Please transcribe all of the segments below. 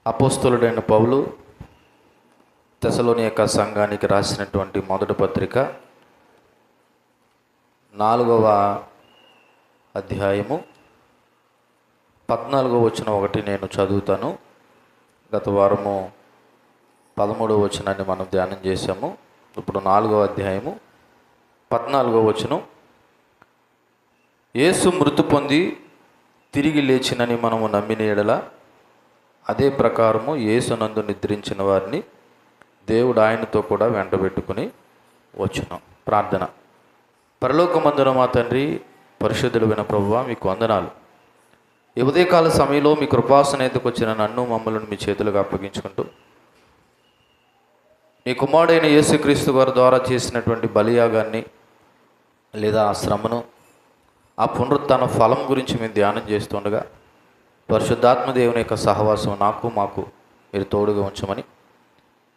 అపోస్తలుడైన పౌలు తెస్సలోనిక సంఘానికి రాసినటువంటి మొదటి పత్రిక 4వ అధ్యాయము 14వ వచనం ఒకటి నేను చదువుతాను. గత వారము 13వ వచనాన్ని మనం ధ్యానం చేశాము. ఇప్పుడు 4వ అధ్యాయము 14వ వచనం. యేసు మృతి పొంది తిరిగి లేచినని మనము నమ్మిన ఎడల అదే ప్రకారము యేసునందు నిద్రించిన వారిని దేవుడు ఆయనతో కూడా వెంటబెట్టుకుని వచ్చును. ప్రార్థన. పరలోకమందున మా తండ్రి, పరిశుద్ధుడైన ప్రభువా, మీకు వందనాలు. ఈ ఉదయకాల సమయంలో మీ కృపాసనేతకు వచ్చిన నన్ను మమ్మల్ని మీ చేతులకు అప్పగించుకుంటూ మీ కుమారుడైన యేసుక్రీస్తు వారి ద్వారా చేసినటువంటి బలియాగాన్ని లేదా ఆ శ్రమను, ఆ పునరుత్థాన ఫలం గురించి మేము ధ్యానం చేస్తుండగా పరిశుద్ధాత్మ దేవుని యొక్క సహవాసం మాకు మీరు తోడుగా ఉంచమని,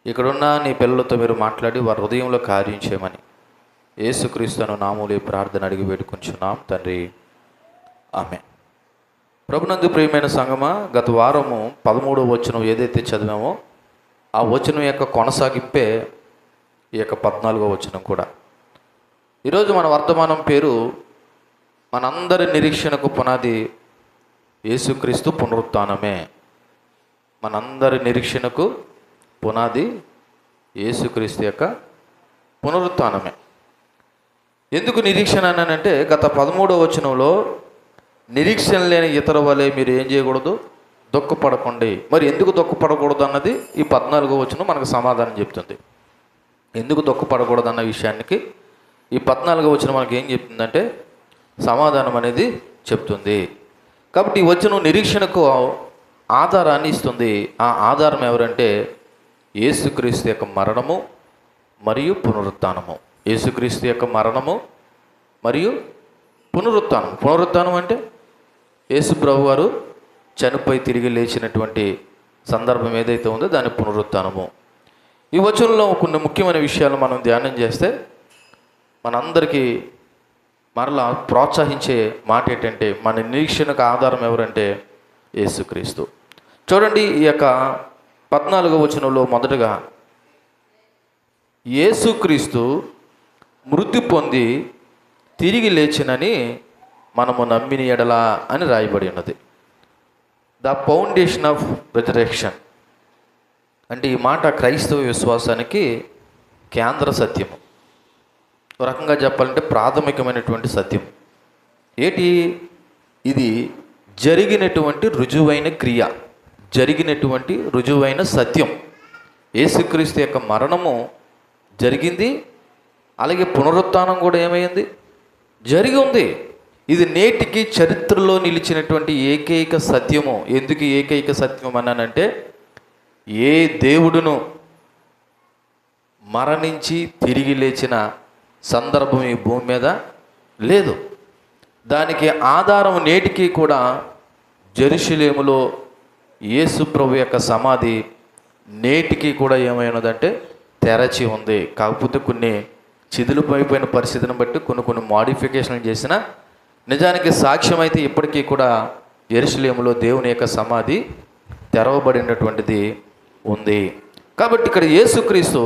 ఇక్కడున్న నీ పిల్లలతో మీరు మాట్లాడి వారి హృదయంలో కార్యం చేయమని యేసుక్రీస్తును నామములో ప్రార్థన అడిగి వేడుకొంచున్నాం తండ్రి, ఆమేన్. ప్రభునందు ప్రియమైన సంగమా, గత వారము 13వ వచనం ఏదైతే చదివామో ఆ వచనం యొక్క కొనసాగింపే ఈ యొక్క 14వ వచనం కూడా. ఈరోజు మన వర్తమానం పేరు మనందరి నిరీక్షణకు పునాది యేసుక్రీస్తు పునరుత్థానమే. మనందరి నిరీక్షణకు పునాది యేసుక్రీస్తు యొక్క పునరుత్థానమే. ఎందుకు నిరీక్షణ అనంటే, గత 13వ వచనంలో నిరీక్షణ లేని ఇతర వలె మీరు ఏం చేయకూడదు, దుఃఖపడకండి. మరి ఎందుకు దుఃఖపడకూడదు అన్నది ఈ 14వ వచనం మనకు సమాధానం చెప్తుంది. ఎందుకు దుఃఖపడకూడదు అన్న విషయానికి ఈ 14వ వచనం మనకి ఏం చెప్తుందంటే సమాధానం అనేది చెప్తుంది. కాబట్టి ఈ వచనం నిరీక్షణకు ఆధారాన్ని ఇస్తుంది. ఆ ఆధారం ఎవరంటే యేసుక్రీస్తు యొక్క మరణము మరియు పునరుత్థానము. యేసుక్రీస్తు యొక్క మరణము మరియు పునరుత్థానం. పునరుత్థానం అంటే యేసు ప్రభు వారు చనిపోయి తిరిగి లేచినటువంటి సందర్భం ఏదైతే ఉందో దాని పునరుత్థానము. ఈ వచనంలో కొన్ని ముఖ్యమైన విషయాలు మనం ధ్యానం చేస్తే మనందరికీ మరలా ప్రోత్సహించే మాట ఏంటంటే, మన నిరీక్షణకు ఆధారం ఎవరంటే యేసుక్రీస్తు. చూడండి, ఈ యొక్క 14వ వచనంలో మొదటగా యేసుక్రీస్తు మృతి పొంది తిరిగి లేచినని మనము నమ్మిన ఎడల అని రాయబడి ఉన్నది. ద ఫౌండేషన్ ఆఫ్ రిజరెక్షన్ అంటే ఈ మాట క్రైస్తవ విశ్వాసానికి కేంద్ర సత్యము. ఒక రకంగా చెప్పాలంటే ప్రాథమికమైనటువంటి సత్యం. ఏంటి ఇది? జరిగినటువంటి రుజువైన క్రియ, జరిగినటువంటి రుజువైన సత్యం. యేసుక్రీస్తు యొక్క మరణము జరిగింది, అలాగే పునరుత్థానం కూడా ఏమైంది, జరిగి ఉంది. ఇది నేటికి చరిత్రలో నిలిచినటువంటి ఏకైక సత్యము. ఎందుకు ఏకైక సత్యం అన్నానంటే, ఏ దేవుడును మరణించి తిరిగి లేచిన సందర్భం ఈ భూమి మీద లేదు. దానికి ఆధారం నేటికి కూడా జెరూసలేములో యేసు ప్రభు యొక్క సమాధి నేటికి కూడా ఏమైనదంటే తెరచి ఉంది. కాకపోతే కొన్ని చిదిలిపోయిపోయిన పరిస్థితిని బట్టి కొన్ని మోడిఫికేషన్లు చేసిన నిజానికి సాక్ష్యం అయితే ఇప్పటికీ కూడా యెరూషలేములో దేవుని యొక్క సమాధి తెరవబడినటువంటిది ఉంది. కాబట్టి ఇక్కడ యేసుక్రీస్తు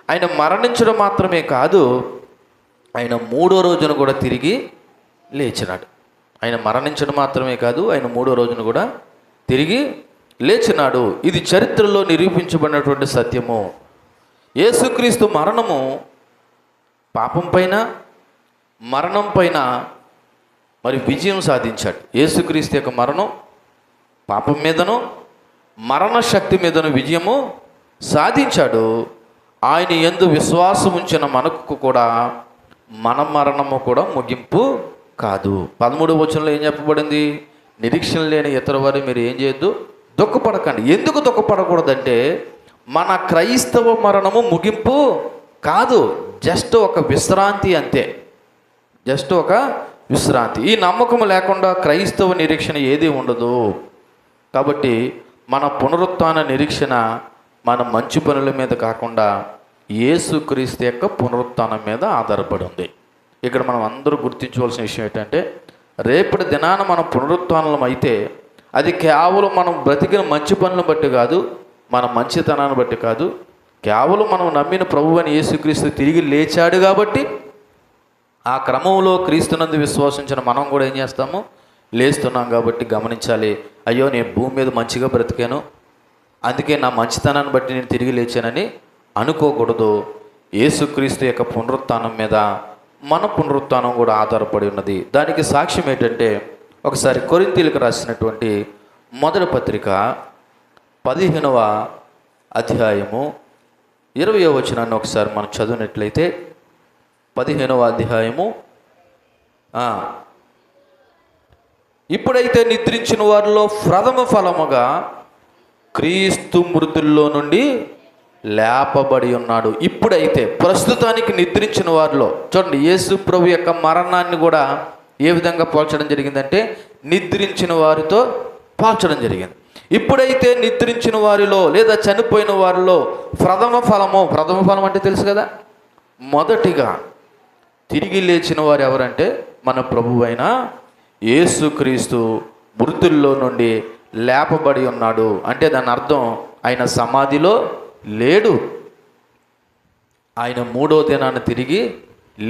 ఆయన మరణించడం మాత్రమే కాదు, ఆయన 3వ రోజున కూడా తిరిగి లేచినాడు. ఆయన మరణించడం మాత్రమే కాదు, ఆయన 3వ రోజున కూడా తిరిగి లేచినాడు. ఇది చరిత్రలో నిరూపించబడినటువంటి సత్యము. యేసుక్రీస్తు మరణము పాపం పైన, మరణం పైన మరి విజయం సాధించాడు. యేసుక్రీస్తు యొక్క మరణం పాపం మీదను, మరణ శక్తి మీదను విజయము సాధించాడు. ఆయన యందు విశ్వాసం ఉంచిన మనకు కూడా మన మరణము కూడా ముగింపు కాదు. 13వ వచనంలో ఏం చెప్పబడింది? నిరీక్షణ లేని ఇతర వారు మీరు ఏం చేయొద్దు, దుఃఖపడకండి. ఎందుకు దుఃఖపడకూడదంటే, మన క్రైస్తవ మరణము ముగింపు కాదు, జస్ట్ ఒక విశ్రాంతి అంతే. జస్ట్ ఒక విశ్రాంతి. ఈ నమ్మకం లేకుండా క్రైస్తవ నిరీక్షణ ఏది ఉండదు. కాబట్టి మన పునరుత్థాన నిరీక్షణ మన మంచి పనుల మీద కాకుండా యేసుక్రీస్తు యొక్క పునరుత్థానం మీద ఆధారపడి ఉంది. ఇక్కడ మనం అందరూ గుర్తించవలసిన విషయం ఏంటంటే, రేపటి దినాన మనం పునరుత్థానం అయితే అది కేవలం మనం బ్రతికిన మంచి పనులను బట్టి కాదు, మన మంచితనాన్ని బట్టి కాదు, కేవలం మనం నమ్మిన ప్రభువైన యేసుక్రీస్తు తిరిగి లేచాడు కాబట్టి ఆ క్రమంలో క్రీస్తునందు విశ్వసించిన మనం కూడా ఏం చేస్తాము, లేస్తున్నాం కాబట్టి గమనించాలి. అయ్యో నేను భూమి మీద మంచిగా బ్రతికాను, అందుకే నా మంచితనాన్ని బట్టి నేను తిరిగి లేచానని అనుకోకూడదు. యేసుక్రీస్తు యొక్క పునరుత్థానం మీద మన పునరుత్థానం కూడా ఆధారపడి ఉన్నది. దానికి సాక్ష్యం ఏంటంటే, ఒకసారి కొరింథీయులకు రాసినటువంటి మొదటి పత్రిక 15వ అధ్యాయము 20వ వచనాన్ని ఒకసారి మనం చదివినట్లయితే, 15వ అధ్యాయము ఇప్పుడైతే నిద్రించిన వారిలో ప్రథమ ఫలముగా క్రీస్తు మృతుల్లో నుండి లేపబడి ఉన్నాడు. ఇప్పుడైతే, ప్రస్తుతానికి నిద్రించిన వారిలో చూడండి, యేసు ప్రభు యొక్క మరణాన్ని కూడా ఏ విధంగా పోల్చడం జరిగిందంటే నిద్రించిన వారితో పోల్చడం జరిగింది. ఇప్పుడైతే నిద్రించిన వారిలో లేదా చనిపోయిన వారిలో ప్రథమ ఫలం అంటే తెలుసు కదా, మొదటిగా తిరిగి లేచిన వారు ఎవరంటే మన ప్రభువైన యేసుక్రీస్తు మృతుల్లో నుండి లేపబడి ఉన్నాడు. అంటే దాని అర్థం ఆయన సమాధిలో లేడు, ఆయన 3వ దినాన తిరిగి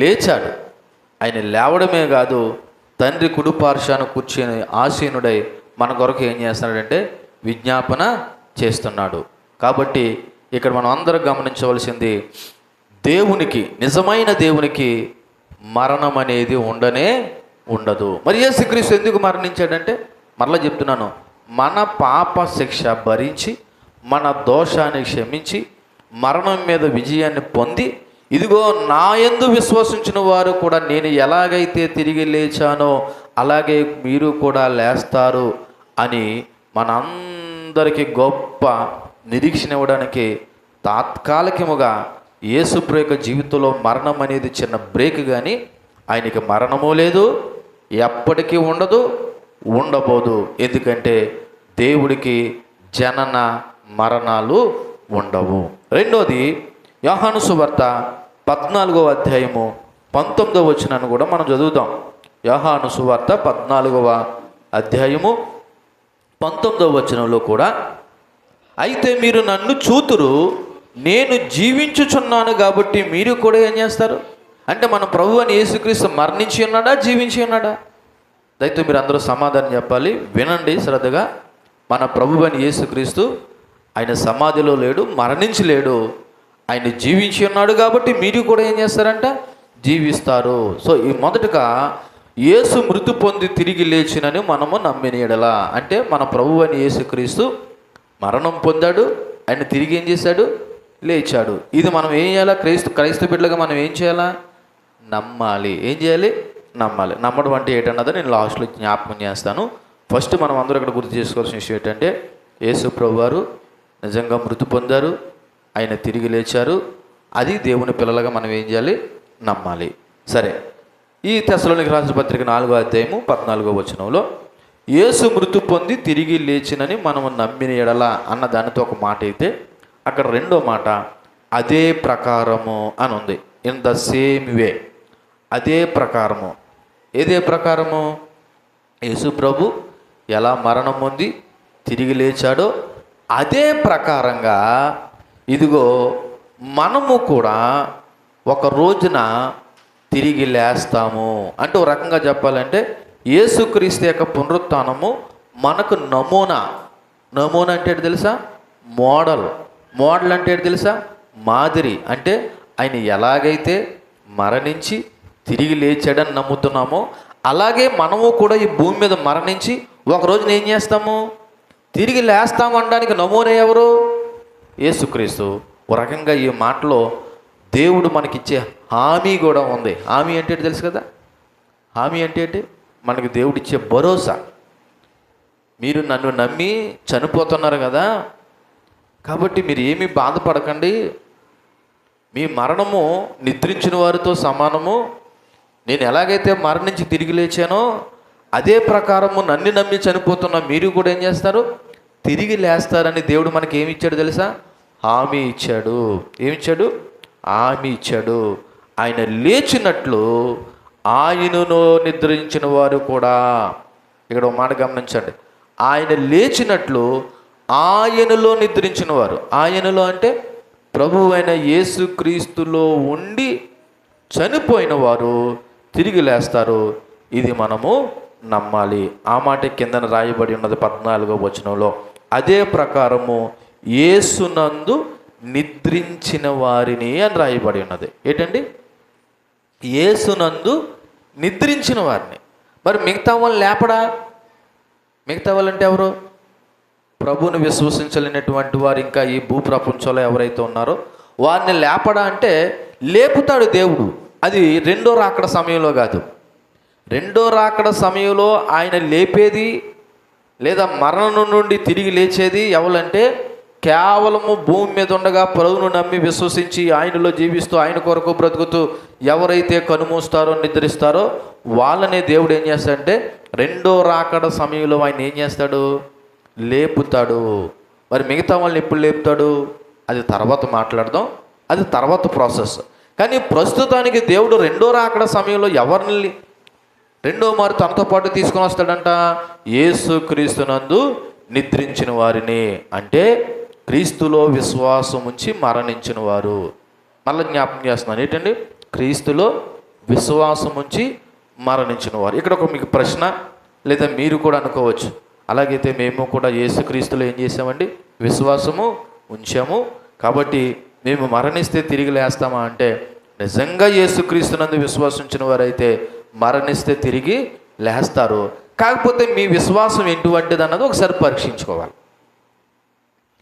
లేచాడు. ఆయన లేవడమే కాదు, తండ్రి కుడి పార్శ్వాన కూర్చొని ఆసీనుడై మన కొరకు ఏం చేస్తున్నాడంటే విజ్ఞాపన చేస్తున్నాడు. కాబట్టి ఇక్కడ మనం అందరం గమనించవలసింది, దేవునికి, నిజమైన దేవునికి మరణం అనేది ఉండదు. మరి యేసుక్రీస్తు ఎందుకు మరణించాడంటే, మరలా చెప్తున్నాను, మన పాప శిక్ష భరించి మన దోషాన్ని క్షమించి మరణం మీద విజయాన్ని పొంది, ఇదిగో నా యందు విశ్వసించిన వారు కూడా నేను ఎలాగైతే తిరిగి లేచానో అలాగే మీరు కూడా లేస్తారు అని మనందరికీ గొప్ప నిరీక్షణ ఇవ్వడానికి తాత్కాలికముగా యేసుప్రభు యొక్క జీవితంలో మరణం అనేది చిన్న బ్రేక్, కానీ ఆయనకి మరణము లేదు, ఎప్పటికీ ఉండబోదు. ఎందుకంటే దేవుడికి జనన మరణాలు ఉండవు. రెండోది, యోహాను సువార్త 14వ అధ్యాయము 19వ వచనాన్ని కూడా మనం చదువుతాం. యోహాను సువార్త 14వ అధ్యాయము 19వ వచనంలో కూడా, అయితే మీరు నన్ను చూతురు, నేను జీవించుచున్నాను కాబట్టి మీరు కూడా ఏం చేస్తారు అంటే, మన ప్రభువైన యేసుక్రీస్తు మరణించి ఉన్నాడా, జీవించి ఉన్నాడా? దయతో మీరు అందరూ సమాధానం చెప్పాలి. వినండి శ్రద్ధగా. మన ప్రభువైన యేసుక్రీస్తు ఆయన సమాధిలో లేడు, మరణించి లేడు, ఆయన జీవించి ఉన్నాడు కాబట్టి మీరు కూడా ఏం చేస్తారంట, జీవిస్తారు. సో ఈ మొదటగా యేసు మృతి పొంది తిరిగి లేచినని మనము నమ్మిన యెడల, అంటే మన ప్రభువైన యేసుక్రీస్తు మరణం పొందాడు, ఆయన తిరిగి ఏం చేశాడు, లేచాడు. ఇది మనం ఏం చేయాలా, క్రైస్తవ బిడ్డలుగా మనం ఏం చేయాలా, నమ్మాలి. ఏం చేయాలి, నమ్మాలి. నమ్మడం అంటే ఏంటన్నది నేను లాస్ట్లో జ్ఞాపకం చేస్తాను. ఫస్ట్ మనం అందరూ ఇక్కడ గుర్తు చేసుకోవాల్సిన విషయం ఏంటంటే, యేసు ప్రభు వారు నిజంగా మృతి పొందారు, ఆయన తిరిగి లేచారు. అది దేవుని పిల్లలుగా మనం ఏం చేయాలి, నమ్మాలి. సరే, ఈ తెస్సలోనికీయులకు రాసిన పత్రిక 4వ అధ్యాయము 14వ వచనంలో యేసు మృతి పొంది తిరిగి లేచినని మనము నమ్మిన యెడల అన్న దానితో ఒక మాట అయితే, అక్కడ రెండో మాట అదే ప్రకారము అని ఉంది. ఇన్ ద సేమ్ వే, అదే ప్రకారము. ఏదే ప్రకారము? యేసు ప్రభు ఎలా మరణం పొంది తిరిగి లేచాడో అదే ప్రకారంగా ఇదిగో మనము కూడా ఒక రోజున తిరిగి లేస్తాము. అంటే ఒక రకంగా చెప్పాలంటే యేసుక్రీస్తు యొక్క పునరుత్థానము మనకు నమూనా అంటే ఏంటి తెలుసా, మోడల్ అంటే ఏంటి తెలుసా, మాదిరి. అంటే ఆయన ఎలాగైతే మరణించి తిరిగి లేచాడని నమ్ముతున్నామో అలాగే మనము కూడా ఈ భూమి మీద మరణించి ఒక రోజున ఏం చేస్తాము, తిరిగి లేస్తాము అనడానికి నమూనా ఎవరు, యేసుక్రీస్తు. ఒక రకంగా ఈ మాటలో దేవుడు మనకిచ్చే హామీ కూడా ఉంది. హామీ అంటే ఏంటి తెలుసు కదా, హామీ అంటే ఏంటి, మనకి దేవుడిచ్చే భరోసా. మీరు నన్ను నమ్మి చనిపోతున్నారు కదా, కాబట్టి మీరు ఏమీ బాధపడకండి, మీ మరణము నిద్రించిన వారితో సమానము, నేను ఎలాగైతే మరణించి తిరిగి లేచానో అదే ప్రకారము నన్ను నమ్మి చనిపోతున్న మీరు కూడా ఏం చేస్తారు, తిరిగి లేస్తారని దేవుడు మనకి ఏమి ఇచ్చాడు తెలుసా, హామీ ఇచ్చాడు. ఏమిచ్చాడు, హామీ ఇచ్చాడు. ఆయన లేచినట్లు ఆయనను నిద్రించిన వారు కూడా, ఇక్కడ ఒక మాట గమనించండి, ఆయన లేచినట్లు ఆయనలో నిద్రించిన వారు, ఆయనలో అంటే ప్రభువైన యేసుక్రీస్తులో ఉండి చనిపోయిన వారు తిరిగి లేస్తారు. ఇది మనము నమ్మాలి. ఆ మాట కిందన రాయబడి ఉన్నది 14వ వచనంలో. అదే ప్రకారము యేసునందు నిద్రించిన వారిని అని రాయబడి ఉన్నది. ఏంటండి? యేసునందు నిద్రించిన వారిని. మరి మిగతా వాళ్ళు లేపడా? మిగతా వాళ్ళు అంటే ఎవరు? ప్రభువుని విశ్వసించలేనటువంటి వారు ఇంకా ఈ భూప్రపంచంలో ఎవరైతే ఉన్నారో వారిని లేపడా అంటే లేపుతాడు దేవుడు. అది రెండో రాకడ సమయంలో కాదు. రెండో రాకడ సమయంలో ఆయన లేపేది లేదా మరణం నుండి తిరిగి లేచేది ఎవరంటే కేవలము భూమి మీద ఉండగా ప్రభువును నమ్మి విశ్వసించి ఆయనలో జీవిస్తూ ఆయన కొరకు బ్రతుకుతూ ఎవరైతే కనుమూస్తారో నిద్రిస్తారో వాళ్ళనే దేవుడు ఏం చేస్తాడంటే రెండో రాకడ సమయంలో ఆయన ఏం చేస్తాడు? లేపుతాడు. మరి మిగతా వాళ్ళని ఎప్పుడు లేపుతాడు? అది తర్వాత మాట్లాడదాం, అది తర్వాత ప్రాసెస్. కానీ ప్రస్తుతానికి దేవుడు రెండో రాకడ సమయంలో ఎవరిని రెండో మారు తనతో పాటు తీసుకొని వస్తాడంట? యేసుక్రీస్తునందు నిద్రించిన వారిని, అంటే క్రీస్తులో విశ్వాసం ఉంచి మరణించిన వారు. మళ్ళీ జ్ఞాపకం చేస్తున్నాను, ఏంటండి? క్రీస్తులో విశ్వాసం ఉంచి మరణించిన వారు. ఇక్కడ ఒక మీకు ప్రశ్న, లేదా మీరు కూడా అనుకోవచ్చు, అలాగైతే మేము కూడా యేసుక్రీస్తులో ఏం చేసామండి? విశ్వాసము ఉంచాము, కాబట్టి మేము మరణిస్తే తిరిగి లేస్తామా అంటే, నిజంగా యేసుక్రీస్తునందు విశ్వాసించిన వారైతే మరణిస్తే తిరిగి లేస్తారు. కాకపోతే మీ విశ్వాసం ఎటువంటిది అన్నది ఒకసారి పరీక్షించుకోవాలి.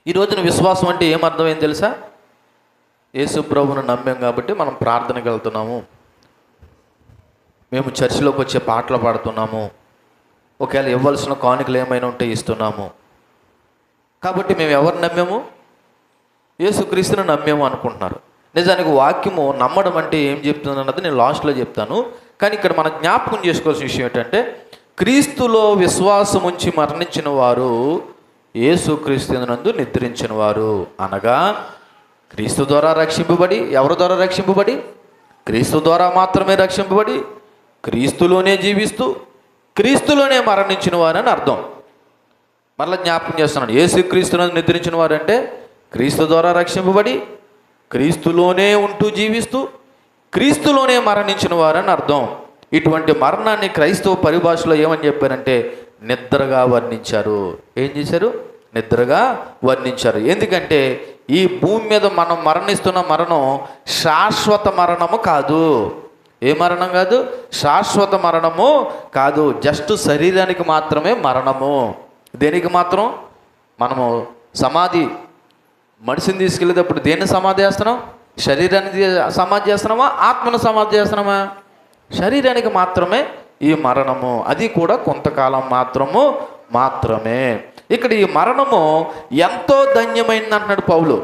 ఈ రోజున విశ్వాసం అంటే ఏమర్థమైంది తెలుసా? యేసు ప్రభువును నమ్మాం కాబట్టి మనం ప్రార్థనకి వెళ్తున్నాము, మేము చర్చిలోకి వచ్చే పాటలు పాడుతున్నాము, ఒకవేళ ఇవ్వాల్సిన కానుకలు ఏమైనా ఉంటే ఇస్తున్నాము, కాబట్టి మేము ఎవరు నమ్మాము? యేసుక్రీస్తుని నమ్మాము అనుకుంటున్నారు. నిజానికి వాక్యము నమ్మడం అంటే ఏం చెప్తుంది అన్నది నేను లాస్ట్లో చెప్తాను. కానీ ఇక్కడ మనం జ్ఞాపకం చేసుకోవాల్సిన విషయం ఏంటంటే, క్రీస్తులో విశ్వాసం ఉంచి మరణించిన వారు యేసుక్రీస్తునందు నిద్రించిన వారు. అనగా క్రీస్తు ద్వారా రక్షింపబడి, ఎవరి ద్వారా రక్షింపబడి? క్రీస్తు ద్వారా మాత్రమే రక్షింపబడి క్రీస్తులోనే జీవిస్తూ క్రీస్తులోనే మరణించిన వారని అర్థం. మరలా జ్ఞాపకం చేస్తున్నాను, యేసుక్రీస్తునందు నిద్రించిన వారంటే క్రీస్తు ద్వారా రక్షింపబడి క్రీస్తులోనే ఉంటూ జీవిస్తూ క్రీస్తులోనే మరణించిన వారని అర్థం. ఇటువంటి మరణాన్ని క్రైస్తవ పరిభాషలో ఏమని చెప్పారంటే నిద్రగా వర్ణించారు. ఏం చేశారు? నిద్రగా వర్ణించారు. ఎందుకంటే ఈ భూమి మీద మనం మరణిస్తున్న మరణం శాశ్వత మరణము కాదు. ఏ మరణం కాదు? శాశ్వత మరణము కాదు. జస్ట్ శరీరానికి మాత్రమే మరణము. దేనికి మాత్రం? మనము సమాధి, మనిషిని తీసుకెళ్ళేటప్పుడు దేన్ని సమాధి చేస్తున్నాం? శరీరాన్ని సమాధి చేస్తున్నామా? ఆత్మను సమాధి చేస్తున్నామా? శరీరానికి మాత్రమే ఈ మరణము, అది కూడా కొంతకాలం మాత్రమే. ఇక్కడ ఈ మరణము ఎంతో ధన్యమైనది అంటున్నాడు పౌలు.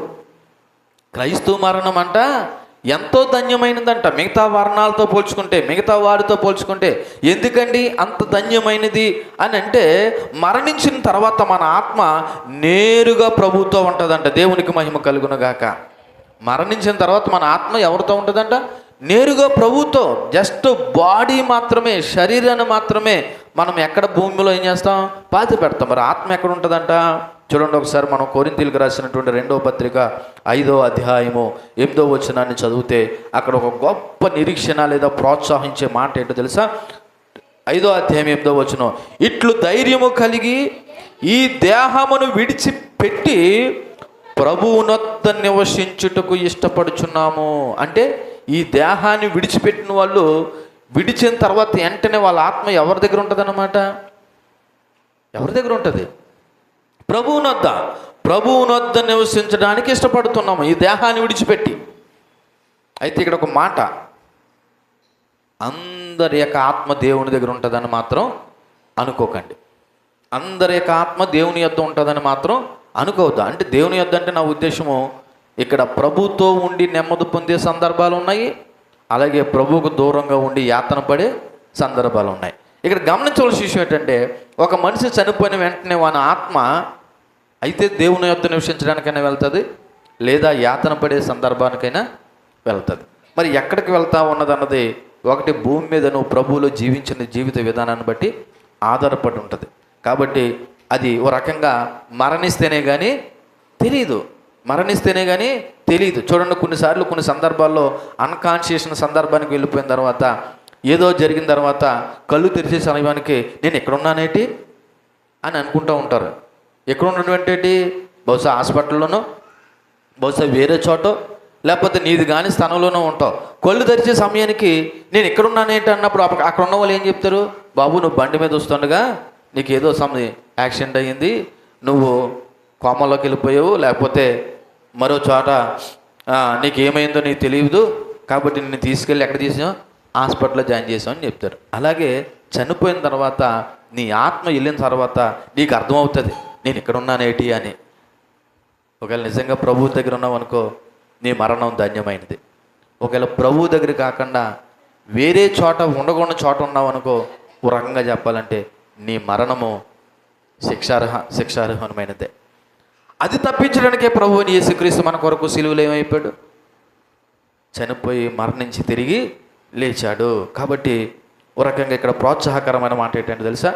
క్రైస్తవ మరణం అంట ఎంతో ధన్యమైనదంట మిగతా వర్ణాలతో పోల్చుకుంటే, మిగతా వారితో పోల్చుకుంటే. ఎందుకండి అంత ధన్యమైనది అని అంటే, మరణించిన తర్వాత మన ఆత్మ నేరుగా ప్రభువుతో ఉంటుందంట. దేవునికి మహిమ కలుగునుగాక. మరణించిన తర్వాత మన ఆత్మ ఎవరితో ఉంటుందంట? నేరుగా ప్రభువుతో. జస్ట్ బాడీ మాత్రమే, శరీరాన్ని మాత్రమే మనం ఎక్కడ భూమిలో ఏం చేస్తాం? పాతి పెడతాం. మరి ఆత్మ ఎక్కడ ఉంటుందంట? చూడండి ఒకసారి మనం కొరింథీయులకు రాసినటువంటి 2వ పత్రిక 5వ అధ్యాయము 8వ వచనాన్ని చదివితే అక్కడ ఒక గొప్ప నిరీక్షణ లేదా ప్రోత్సహించే మాట ఏంటో తెలుసా? 5వ అధ్యాయం 8వ వచనం, ఇట్లు ధైర్యము కలిగి ఈ దేహమును విడిచిపెట్టి ప్రభువునొద్ద నివసించుటకు ఇష్టపడుచున్నాము. అంటే ఈ దేహాన్ని విడిచిపెట్టిన వాళ్ళు విడిచిన తర్వాత వెంటనే వాళ్ళ ఆత్మ ఎవరి దగ్గర ఉంటుంది అన్నమాట? ఎవరి దగ్గర ఉంటుంది? ప్రభువునొద్ద నివసించడానికి ఇష్టపడుతున్నాము ఈ దేహాన్ని విడిచిపెట్టి. అయితే ఇక్కడ ఒక మాట, అందరి యొక్క ఆత్మ దేవుని దగ్గర ఉంటుందని మాత్రం అనుకోకండి. అందరి యొక్క ఆత్మ దేవుని యొద్ద ఉంటుందని మాత్రం అనుకోవద్దు. అంటే దేవుని యొద్ద అంటే నా ఉద్దేశము ఇక్కడ ప్రభుతో ఉండి నెమ్మది పొందే సందర్భాలు ఉన్నాయి, అలాగే ప్రభువుకు దూరంగా ఉండి యాతన పడే సందర్భాలు ఉన్నాయి. ఇక్కడ గమనించవలసిన విషయం ఏంటంటే, ఒక మనిషి చనిపోయిన వెంటనే వాని ఆత్మ అయితే దేవుని యొద్ద నివసించడానికైనా వెళ్తుంది, లేదా యాతన పడే సందర్భానికైనా వెళ్తుంది. మరి ఎక్కడికి వెళ్తా ఉన్నదన్నది ఒకటి భూమి మీద నువ్వు ప్రభువులో జీవించిన జీవిత విధానాన్ని బట్టి ఆధారపడి ఉంటుంది. కాబట్టి అది ఓ రకంగా మరణిస్తేనే కానీ తెలియదు. మరణిస్తేనే కానీ తెలియదు. చూడండి, కొన్నిసార్లు కొన్ని సందర్భాల్లో అన్కాన్షియస్ సందర్భానికి వెళ్ళిపోయిన తర్వాత, ఏదో జరిగిన తర్వాత కళ్ళు తెరిచే సమయానికి నేను ఎక్కడున్నానేటి అని అనుకుంటూ ఉంటారు. ఎక్కడ ఉన్నటువంటి బహుశా హాస్పిటల్లోనో, బహుశా వేరే చోట, లేకపోతే నీది కానీ స్థానంలోనూ ఉంటావు. కళ్ళు తెరిచే సమయానికి నేను ఎక్కడున్నానేంటి అన్నప్పుడు అక్కడ ఉన్న వాళ్ళు ఏం చెప్తారు? బాబు, నువ్వు బండి మీద వస్తుండగా నీకు ఏదో యాక్సిడెంట్ అయ్యింది, నువ్వు కోమలోకి వెళ్ళిపోయావు, లేకపోతే మరో చోట నీకు ఏమైందో నీకు తెలియదు, కాబట్టి నిన్ను తీసుకెళ్ళి ఎక్కడ తీసాం, హాస్పిటల్లో జాయిన్ చేసామని చెప్తారు. అలాగే చనిపోయిన తర్వాత నీ ఆత్మ వెళ్ళిన తర్వాత నీకు అర్థమవుతుంది నేను ఇక్కడ ఉన్నానేటి అని. ఒకవేళ నిజంగా ప్రభువు దగ్గర ఉన్నావనుకో, నీ మరణం ధన్యమైనది. ఒకవేళ ప్రభువు దగ్గర కాకుండా వేరే చోట ఉండకుండా చోట ఉన్నావనుకో, ఓ రకంగా చెప్పాలంటే నీ మరణము శిక్షార్హమైనదే. అది తప్పించడానికే ప్రభువుని యేసుక్రీస్తు మన కొరకు సిలువలో ఏమైపోయాడు? చనిపోయి మరణించి తిరిగి లేచాడు. కాబట్టి ఓ రకంగా ఇక్కడ ప్రోత్సాహకరమైన మాట ఏంటంటే తెలుసా?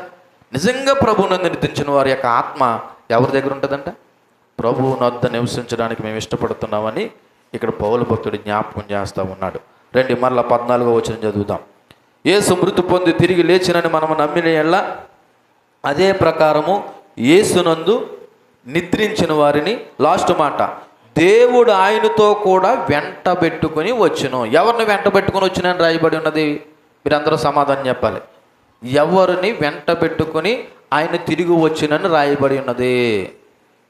నిజంగా ప్రభువునందు నిద్రించిన వారి యొక్క ఆత్మ ఎవరి దగ్గర ఉంటుందంట? ప్రభువు నొద్ద నివసించడానికి మేము ఇష్టపడుతున్నామని ఇక్కడ పౌలు భక్తుడు జ్ఞాపకం చేస్తూ ఉన్నాడు. రండి మరలా 14వ వచనం చదువుదాం. యేసు మృతి పొంది తిరిగి లేచినని మనము నమ్మిన ఎడల అదే ప్రకారము యేసునందు నిద్రించిన వారిని, లాస్ట్ మాట, దేవుడు ఆయనతో కూడా వెంట పెట్టుకుని వచ్చును. ఎవరిని వెంట పెట్టుకుని వచ్చినని రాయబడి ఉన్నది? మీరందరూ సమాధానం చెప్పాలి. ఎవరిని వెంట పెట్టుకుని ఆయన తిరిగి వచ్చినని రాయబడి ఉన్నది?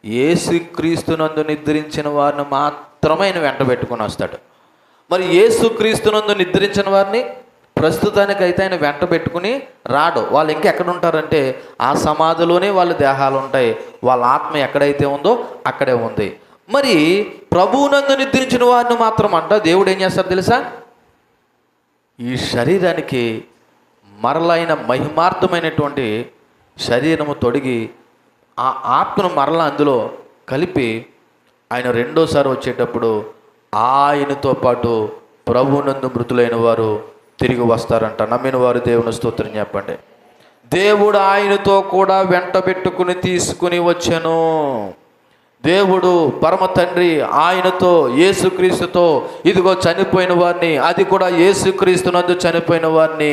యేసుక్రీస్తునందు నిద్రించిన వారిని మాత్రమే ఆయన వెంట పెట్టుకుని వస్తాడు. మరి యేసుక్రీస్తునందు నిద్రించిన వారిని ప్రస్తుతానికైతే ఆయన వెంట పెట్టుకుని రాడు. వాళ్ళు ఇంకెక్కడ ఉంటారంటే ఆ సమాధిలోనే వాళ్ళ దేహాలు ఉంటాయి. వాళ్ళ ఆత్మ ఎక్కడైతే ఉందో అక్కడే ఉంది. మరి ప్రభువునందు నిద్రించిన వారిని మాత్రం అంట దేవుడు ఏం చేస్తాడు తెలుసా? ఈ శరీరానికి మరలైన మహిమార్థమైనటువంటి శరీరము తొడిగి ఆ ఆత్మను మరలా అందులో కలిపి ఆయన రెండోసారి వచ్చేటప్పుడు ఆయనతో పాటు ప్రభువునందు మృతులైన వారు తిరిగి వస్తారంట. నమ్మిన వారు దేవుని స్తోత్రం చెప్పండి. దేవుడు ఆయనతో కూడా వెంట పెట్టుకుని తీసుకుని వచ్చాను. దేవుడు పరమ తండ్రి ఆయనతో, యేసుక్రీస్తుతో, ఇదిగో చనిపోయిన వారిని, అది కూడా యేసుక్రీస్తునందు చనిపోయిన వారిని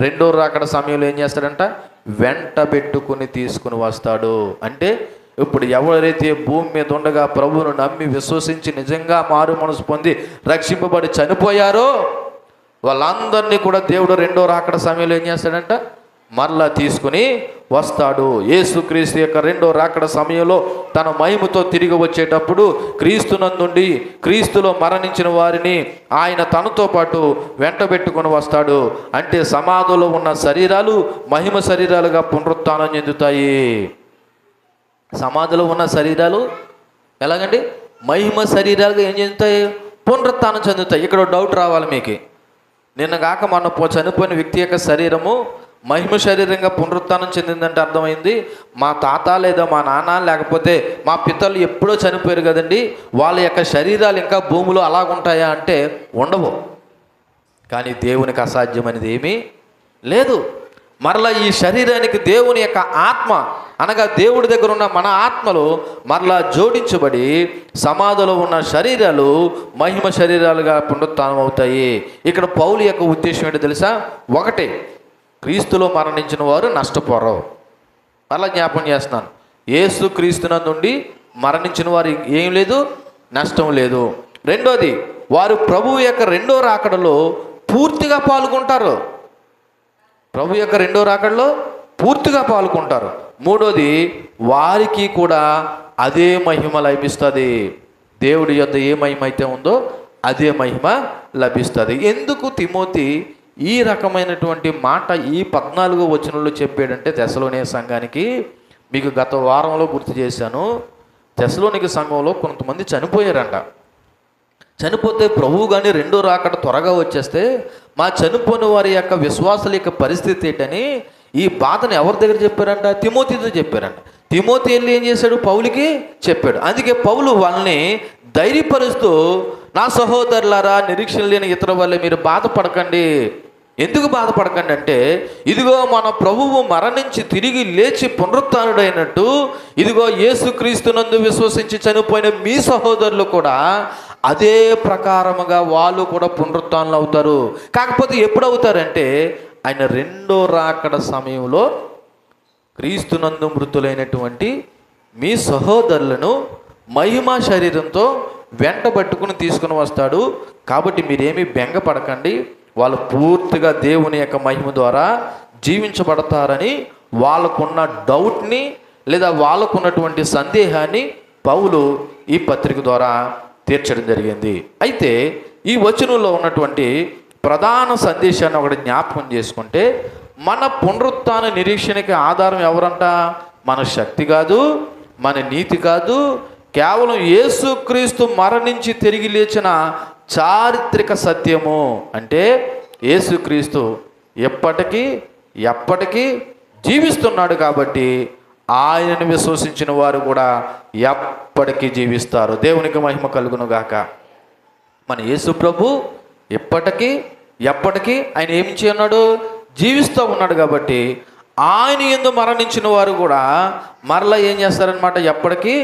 రెండో రాకడ సమయంలో ఏం చేస్తాడంట? వెంట పెట్టుకుని తీసుకుని వస్తాడు. అంటే ఇప్పుడు ఎవరైతే భూమి మీద ఉండగా ప్రభువును నమ్మి విశ్వసించి నిజంగా మారు మనసు పొంది రక్షింపబడి చనిపోయారో వాళ్ళందరినీ కూడా దేవుడు రెండో రాకడ సమయంలో ఏం చేస్తాడంట? మరలా తీసుకుని వస్తాడు. యేసుక్రీస్తు యొక్క రెండో రాకడ సమయంలో తన మహిమతో తిరిగి వచ్చేటప్పుడు క్రీస్తునందుండి క్రీస్తులో మరణించిన వారిని ఆయన తనతో పాటు వెంట పెట్టుకుని వస్తాడు. అంటే సమాధిలో ఉన్న శరీరాలు మహిమ శరీరాలుగా పునరుత్థానం చెందుతాయి. సమాధిలో ఉన్న శరీరాలు ఎలాగండి? మహిమ శరీరాలుగా ఏం చెందుతాయి? పునరుత్థానం చెందుతాయి. ఇక్కడ డౌట్ రావాలి మీకు. నిన్న కాక మొన్న చనిపోయిన వ్యక్తి యొక్క శరీరము మహిమ శరీరంగా పునరుత్థానం చెందిందంటే అర్థమైంది, మా తాత లేదా మా నాన్న లేకపోతే మా పితలు ఎప్పుడో చనిపోయారు కదండి, వాళ్ళ యొక్క శరీరాలు ఇంకా భూమిలో అలాగుంటాయా అంటే ఉండవు. కానీ దేవునికి అసాధ్యమైనది ఏమీ లేదు. మరలా ఈ శరీరానికి దేవుని యొక్క ఆత్మ అనగా దేవుడి దగ్గర ఉన్న మన ఆత్మలు మరలా జోడించబడి సమాధిలో ఉన్న శరీరాలు మహిమ శరీరాలుగా పునరుత్థానం అవుతాయి. ఇక్కడ పౌలు యొక్క ఉద్దేశం ఏంటో తెలుసా? ఒకటి, క్రీస్తులో మరణించిన వారు నష్టపోరు. మరలా జ్ఞాపకం చేస్తున్నాను, యేసు క్రీస్తునందుండి మరణించిన వారు ఏం లేదు, నష్టం లేదు. రెండోది, వారు ప్రభువు యొక్క రెండో రాకడలో పూర్తిగా పాల్గొంటారు. ప్రభు యొక్క రెండో రాకడలో పూర్తిగా పాల్గొంటారు. మూడోది, వారికి కూడా అదే మహిమ లభిస్తుంది. దేవుడి యొద్ద ఏ మహిమ అయితే ఉందో అదే మహిమ లభిస్తుంది. ఎందుకు తిమోతి ఈ రకమైనటువంటి మాట ఈ 14వ వచనంలో చెప్పాడంటే తెస్సలోనిక సంఘానికి, మీకు గత వారంలో గుర్తు చేశాను, తెస్సలోనిక సంఘంలో కొంతమంది చనిపోయారంట. చనిపోతే ప్రభువు కానీ రెండో రాకడ త్వరగా వచ్చేస్తే మా చనిపోయిన వారి యొక్క విశ్వాసాల యొక్క పరిస్థితి ఏంటని ఈ బాధను ఎవరి దగ్గర చెప్పారంట? తిమోతితో చెప్పారంట. తిమోతి వెళ్ళి ఏం చేశాడు? పౌలుకి చెప్పాడు. అందుకే పౌలు వాళ్ళని ధైర్యపరుస్తూ, నా సహోదరులారా, నిరీక్షణ లేని ఇతర వల్లే మీరు బాధపడకండి. ఎందుకు బాధపడకండి అంటే, ఇదిగో మన ప్రభువు మరణించి తిరిగి లేచి పునరుత్థానుడైనట్టు, ఇదిగో యేసుక్రీస్తునందు విశ్వసించి చనిపోయిన మీ సహోదరులు కూడా అదే ప్రకారముగా వాళ్ళు కూడా పునరుత్థానులు అవుతారు. కాకపోతే ఎప్పుడు అవుతారంటే, ఆయన రెండో రాకడ సమయంలో క్రీస్తునందు మృతులైనటువంటి మీ సహోదరులను మహిమా శరీరంతో వెంటబట్టుకుని తీసుకుని వస్తాడు. కాబట్టి మీరేమీ బెంగపడకండి, వాళ్ళు పూర్తిగా దేవుని యొక్క మహిమ ద్వారా జీవించబడతారని వాళ్ళకున్న డౌట్ని లేదా వాళ్ళకున్నటువంటి సందేహాన్ని పౌలు ఈ పత్రిక ద్వారా తీర్చడం జరిగింది. అయితే ఈ వచనంలో ఉన్నటువంటి ప్రధాన సందేశాన్ని ఒకటి జ్ఞాపకం చేసుకుంటే, మన పునరుత్థాన నిరీక్షణకి ఆధారం ఎవరంట? మన శక్తి కాదు, మన నీతి కాదు, కేవలం యేసుక్రీస్తు మరణించి తిరిగి లేచిన చారిత్రక సత్యము. అంటే యేసుక్రీస్తు ఎప్పటికీ జీవిస్తున్నాడు కాబట్టి ఆయనను విశ్వసించిన వారు కూడా ఎప్పటికీ జీవిస్తారు. దేవునికి మహిమ కలుగును గాక. మన యేసు ప్రభు ఎప్పటికీ ఆయన ఏమి చేయన్నాడు? జీవిస్తూ ఉన్నాడు కాబట్టి ఆయన యందు మరణించిన వారు కూడా మరలా ఏం చేస్తారనమాట? ఎప్పటికీ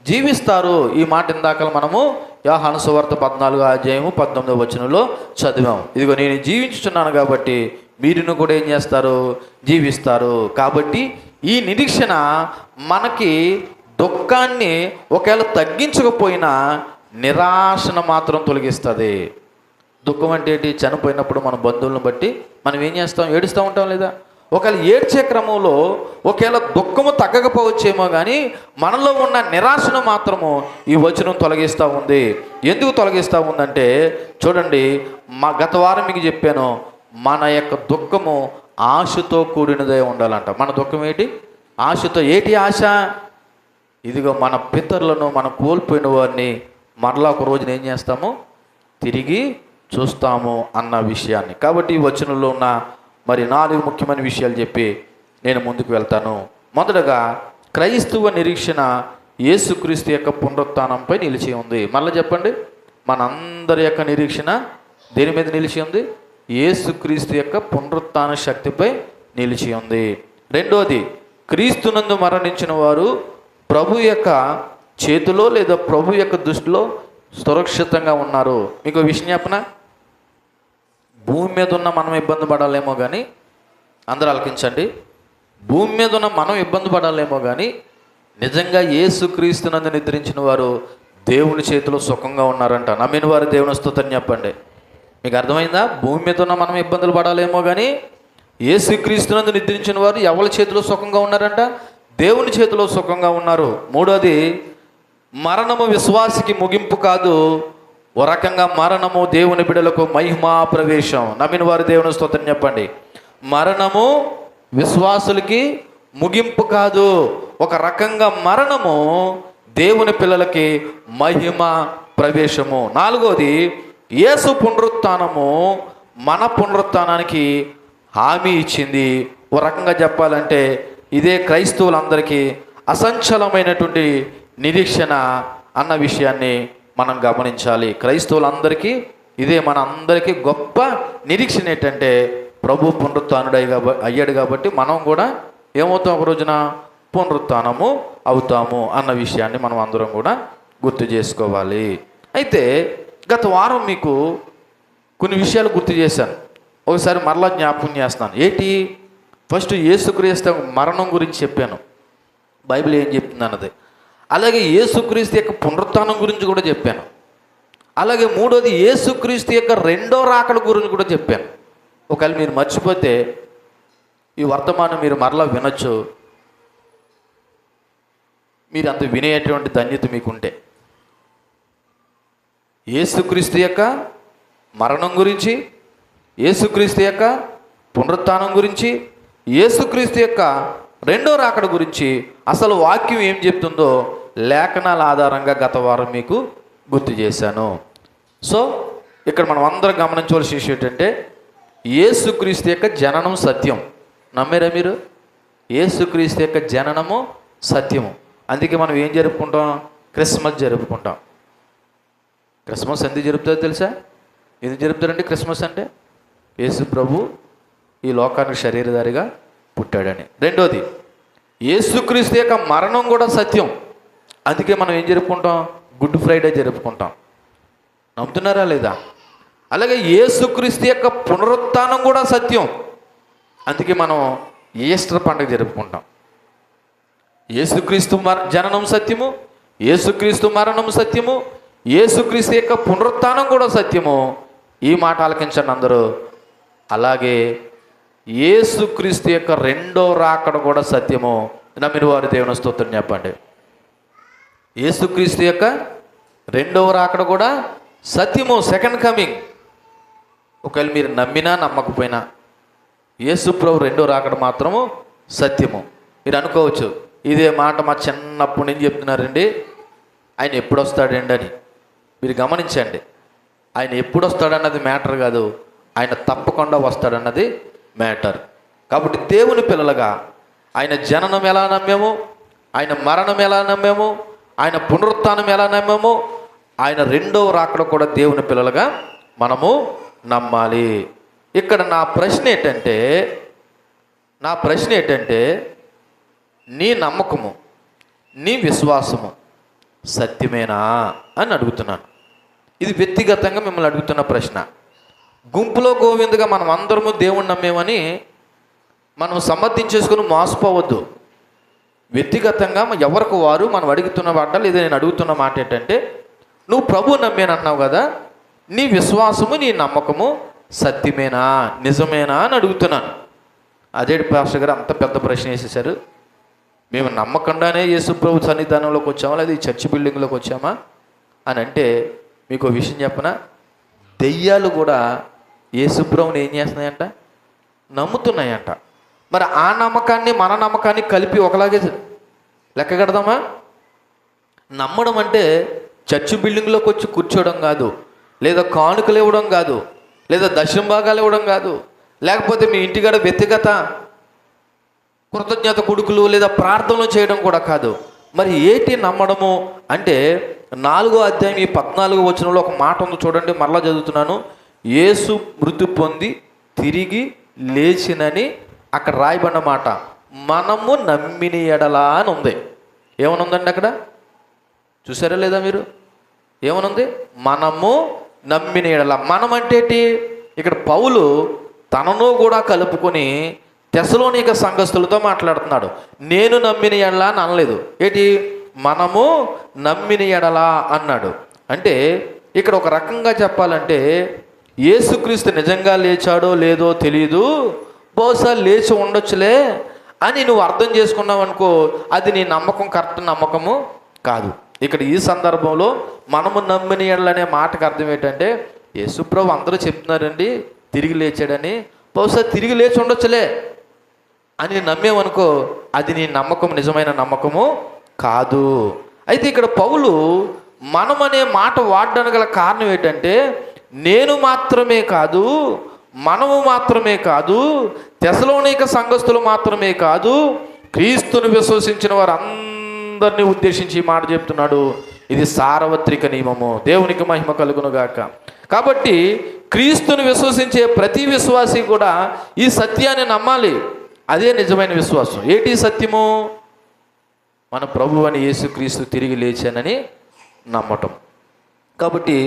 జీవిస్తారు. ఈ మాట ఇందాక మనము యోహాను సువార్త 14:19 చదివాం. ఇదిగో నేను జీవించుచున్నాను కాబట్టి మీరును కూడా ఏం చేస్తారు? జీవిస్తారు. కాబట్టి ఈ నిరీక్షణ మనకి దుఃఖాన్ని ఒకవేళ తగ్గించకపోయినా నిరాశను మాత్రం తొలగిస్తుంది. దుఃఖం అంటే ఏంటి? చనిపోయినప్పుడు మన బంధువులను బట్టి మనం ఏం చేస్తాం? ఏడుస్తూ ఉంటాం లేదా? ఒకవేళ ఏడ్చే క్రమంలో ఒకవేళ దుఃఖము తగ్గకపోవచ్చేమో కానీ మనలో ఉన్న నిరాశను మాత్రము ఈ వచనం తొలగిస్తూ ఉంది. ఎందుకు తొలగిస్తూ ఉందంటే చూడండి, గత వారం మీకు చెప్పాను, మన యొక్క దుఃఖము ఆశతో కూడినదే ఉండాలంట. మన దుఃఖం ఏంటి? ఆశతో. ఏంటి ఆశ? ఇదిగో మన పితరులను మనం కోల్పోయిన వారిని మరలా ఒక రోజున ఏం చేస్తాము? తిరిగి చూస్తాము అన్న విషయాన్ని. కాబట్టి ఈ వచనంలో ఉన్న మరి 4 ముఖ్యమైన విషయాలు చెప్పి నేను ముందుకు వెళ్తాను. మొదటగా క్రైస్తవ నిరీక్షణ యేసుక్రీస్తు యొక్క పునరుత్థానంపై నిలిచి ఉంది. మళ్ళీ చెప్పండి, మనందరి యొక్క నిరీక్షణ దేని మీద నిలిచి ఉంది? యేసుక్రీస్తు యొక్క పునరుత్థాన శక్తిపై నిలిచి ఉంది. రెండోది, క్రీస్తునందు మరణించిన వారు ప్రభు యొక్క చేతిలో లేదా ప్రభు యొక్క దృష్టిలో సురక్షితంగా ఉన్నారు. మీకు విషయం చెప్పనా? భూమి మీద ఉన్న మనం ఇబ్బంది పడాలేమో కానీ, అందరూ ఆలకించండి, భూమి మీద ఉన్న మనం ఇబ్బంది పడాలేమో కానీ నిజంగా యేసుక్రీస్తునందు నిద్రించిన వారు దేవుని చేతిలో సుఖంగా ఉన్నారంట. నమ్మిన వారు దేవుని స్తుతిని చెప్పండి. మీకు అర్థమైందా? భూమి మీద ఉన్న మనం ఇబ్బందులు పడాలేమో కానీ యేసుక్రీస్తునందు నిద్రించిన వారు ఎవరి చేతిలో సుఖంగా ఉన్నారంట? దేవుని చేతిలో సుఖంగా ఉన్నారు. మూడోది, మరణము విశ్వాసికి ముగింపు కాదు, ఓ రకంగా మరణము దేవుని బిడ్డలకు మహిమా ప్రవేశం. నమ్మిన వారు దేవుని స్తుతిని చెప్పండి. మరణము విశ్వాసులకి ముగింపు కాదు, ఒక రకంగా మరణము దేవుని పిల్లలకి మహిమ ప్రవేశము. నాలుగోది, యేసు పునరుత్థానము మన పునరుత్థానానికి హామీ ఇచ్చింది. ఓ రకంగా చెప్పాలంటే ఇదే క్రైస్తవులందరికీ అసంచలమైనటువంటి నిరీక్షణ అన్న విషయాన్ని మనం గమనించాలి. క్రైస్తవులందరికీ ఇదే మన అందరికీ గొప్ప నిరీక్షణ. ఏంటంటే ప్రభు పునరుత్థానుడు అయ్యాడు కాబట్టి మనం కూడా ఏమవుతాం? ఒక రోజున పునరుత్థానము అవుతాము అన్న విషయాన్ని మనం అందరం కూడా గుర్తు చేసుకోవాలి. అయితే గత వారం మీకు కొన్ని విషయాలు గుర్తు చేశాను, ఒకసారి మరలా జ్ఞాపకం చేస్తున్నాను. ఏంటి? ఫస్ట్ యేసుక్రీస్తు మరణం గురించి చెప్పాను, బైబిల్ ఏం చెప్తుంది అన్నది. అలాగే యేసుక్రీస్తు యొక్క పునరుత్థానం గురించి కూడా చెప్పాను. అలాగే మూడోది, యేసుక్రీస్తు యొక్క రెండో రాకడ గురించి కూడా చెప్పాను. ఒకవేళ మీరు మర్చిపోతే ఈ వర్తమానం మీరు మరలా వినొచ్చు, మీరు అంత వినేటువంటి ధన్యత మీకుంటే. యేసుక్రీస్తు యొక్క మరణం గురించి, యేసుక్రీస్తు యొక్క పునరుత్థానం గురించి, యేసుక్రీస్తు యొక్క రెండో రాకడ గురించి అసలు వాక్యం ఏం చెప్తుందో లేఖనాల ఆధారంగా గత వారం మీకు గుర్తు చేశాను. సో ఇక్కడ మనం అందరం గమనించవలసిన విషయం ఏంటంటే యేసుక్రీస్తు యొక్క జననం సత్యం. నమ్మారా మీరు? యేసుక్రీస్తు యొక్క జననము సత్యము. అందుకే మనం ఏం జరుపుకుంటాం? క్రిస్మస్ జరుపుకుంటాం. క్రిస్మస్ ఎందుకు జరుపుతారో తెలుసా? ఎందుకు జరుపుతారండి క్రిస్మస్ అంటే? యేసు ప్రభు ఈ లోకానికి శరీరధారిగా పుట్టాడని. రెండోది, యేసుక్రీస్తు యొక్క మరణం కూడా సత్యం. అందుకే మనం ఏం జరుపుకుంటాం? గుడ్ ఫ్రైడే జరుపుకుంటాం. నమ్ముతున్నారా లేదా? అలాగే యేసుక్రీస్తు యొక్క పునరుత్థానం కూడా సత్యం. అందుకే మనం ఈస్టర్ పండుగ జరుపుకుంటాం. యేసుక్రీస్తు జననం సత్యము, యేసుక్రీస్తు మరణం సత్యము, యేసుక్రీస్తు యొక్క పునరుత్థానం కూడా సత్యము. ఈ మాట ఆలకించండి అందరూ. అలాగే యేసుక్రీస్తు యొక్క రెండో రాకడ కూడా సత్యము. నమ్మిన వారు దేవుని స్తోత్రం చెప్పండి. యేసుక్రీస్తు యొక్క రెండవ రాకడ కూడా సత్యము, సెకండ్ కమింగ్. ఒకవేళ మీరు నమ్మినా నమ్మకపోయినా యేసు ప్రభు రెండో రాకడ మాత్రము సత్యము. మీరు అనుకోవచ్చు, ఇదే మాట మా చిన్నప్పటి నుంచి చెప్తున్నారండి, ఆయన ఎప్పుడు వస్తాడండి అని. మీరు గమనించండి, ఆయన ఎప్పుడు వస్తాడన్నది మ్యాటర్ కాదు, ఆయన తప్పకుండా వస్తాడన్నది మ్యాటర్. కాబట్టి దేవుని పిల్లలుగా ఆయన జననం ఎలా నమ్మాము, ఆయన మరణం ఎలా నమ్మాము, ఆయన పునరుత్థానం ఎలా నమ్మాము, ఆయన రెండవ రాకడ కూడా దేవుని పిల్లలుగా మనము నమ్మాలి. ఇక్కడ నా ప్రశ్న ఏంటంటే నీ నమ్మకము, నీ విశ్వాసము సత్యమేనా అని అడుగుతున్నాను. ఇది వ్యక్తిగతంగా మిమ్మల్ని అడుగుతున్న ప్రశ్న. గుంపులో గోవిందుగా మనం అందరము దేవుణ్ణి నమ్మేమని మనం సమర్థించేసుకుని మోసపోవద్దు. వ్యక్తిగతంగా ఎవరికి వారు మనం అడుగుతున్న మాట, లేదా నేను అడుగుతున్న మాట ఏంటంటే, నువ్వు ప్రభు నమ్మేనన్నావు కదా, నీ విశ్వాసము, నీ నమ్మకము సత్యమేనా, నిజమేనా అని అడుగుతున్నాను. అదే పాస్టర్ గారు అంత పెద్ద ప్రశ్న వేసేసారు. మేము నమ్మకుండానే యేసు ప్రభు సన్నిధానంలోకి వచ్చామా, లేదా ఈ చర్చి బిల్డింగ్లోకి వచ్చామా అని అంటే, మీకు ఒక విషయం చెప్పనా, దెయ్యాలు కూడా యేసు ప్రభుని ఏం చేస్తున్నాయంట? నమ్ముతున్నాయంట. మరి ఆ నమ్మకాన్ని మన నమ్మకాన్ని కలిపి ఒకలాగే లెక్క కడదామా? నమ్మడం అంటే చర్చి బిల్డింగ్లోకి వచ్చి కూర్చోవడం కాదు, లేదా కానుకలు ఇవ్వడం కాదు, లేదా దశమ భాగాలు ఇవ్వడం కాదు, లేకపోతే మీ ఇంటికాడ వ్యక్తిగత కృతజ్ఞత కొడుకులు లేదా ప్రార్థనలు చేయడం కూడా కాదు. మరి ఏంటి నమ్మడము అంటే, 4వ అధ్యాయం 14వ వచనంలో ఒక మాట ఉంది చూడండి, మరలా చదువుతున్నాను. యేసు మృతి పొంది తిరిగి లేచినని అక్కడ రాయబడిన మాట మనము నమ్మిన ఎడలా అని ఉంది. ఏమనుందండి అక్కడ? చూసారా లేదా మీరు? ఏమనుంది? మనము నమ్మిన ఎడల. మనం అంటే ఏంటి? ఇక్కడ పౌలు తనను కూడా కలుపుకొని తెస్సలోనిక సంఘస్థులతో మాట్లాడుతున్నాడు. నేను నమ్మిన ఎడల అని అనలేదు. ఏంటి? మనము నమ్మిన ఎడల అన్నాడు. అంటే ఇక్కడ ఒక రకంగా చెప్పాలంటే, యేసుక్రీస్తు నిజంగా లేచాడో లేదో తెలియదు, బహుశా లేచి ఉండొచ్చులే అని నువ్వు అర్థం చేసుకున్నావు అనుకో, అది నీ నమ్మకం కరెక్ట్ నమ్మకము కాదు. ఇక్కడ ఈ సందర్భంలో మనము నమ్మిన ఎడల అనే మాటకు అర్థం ఏంటంటే, యేసుప్రభు అందరూ చెప్తున్నారండి తిరిగి లేచాడని, బహుశా తిరిగి లేచి ఉండొచ్చులే అని నమ్మేమనుకో, అది నీ నమ్మకం నిజమైన నమ్మకము కాదు. అయితే ఇక్కడ పౌలు మనం అనే మాట వాడడానికి గల కారణం ఏంటంటే, నేను మాత్రమే కాదు, మనము మాత్రమే కాదు, తెస్సలోనిక సంఘస్థులు మాత్రమే కాదు, క్రీస్తును విశ్వసించిన వారు అందరినీ ఉద్దేశించి ఈ మాట చెప్తున్నాడు. ఇది సార్వత్రిక నియమము. దేవునికి మహిమ కలుగును గాక. కాబట్టి క్రీస్తును విశ్వసించే ప్రతి విశ్వాసి కూడా ఈ సత్యాన్ని నమ్మాలి. అదే నిజమైన విశ్వాసం. ఏంటి సత్యము? మన ప్రభువు అని యేసుక్రీస్తు తిరిగి లేచానని నమ్మటం. కాబట్టి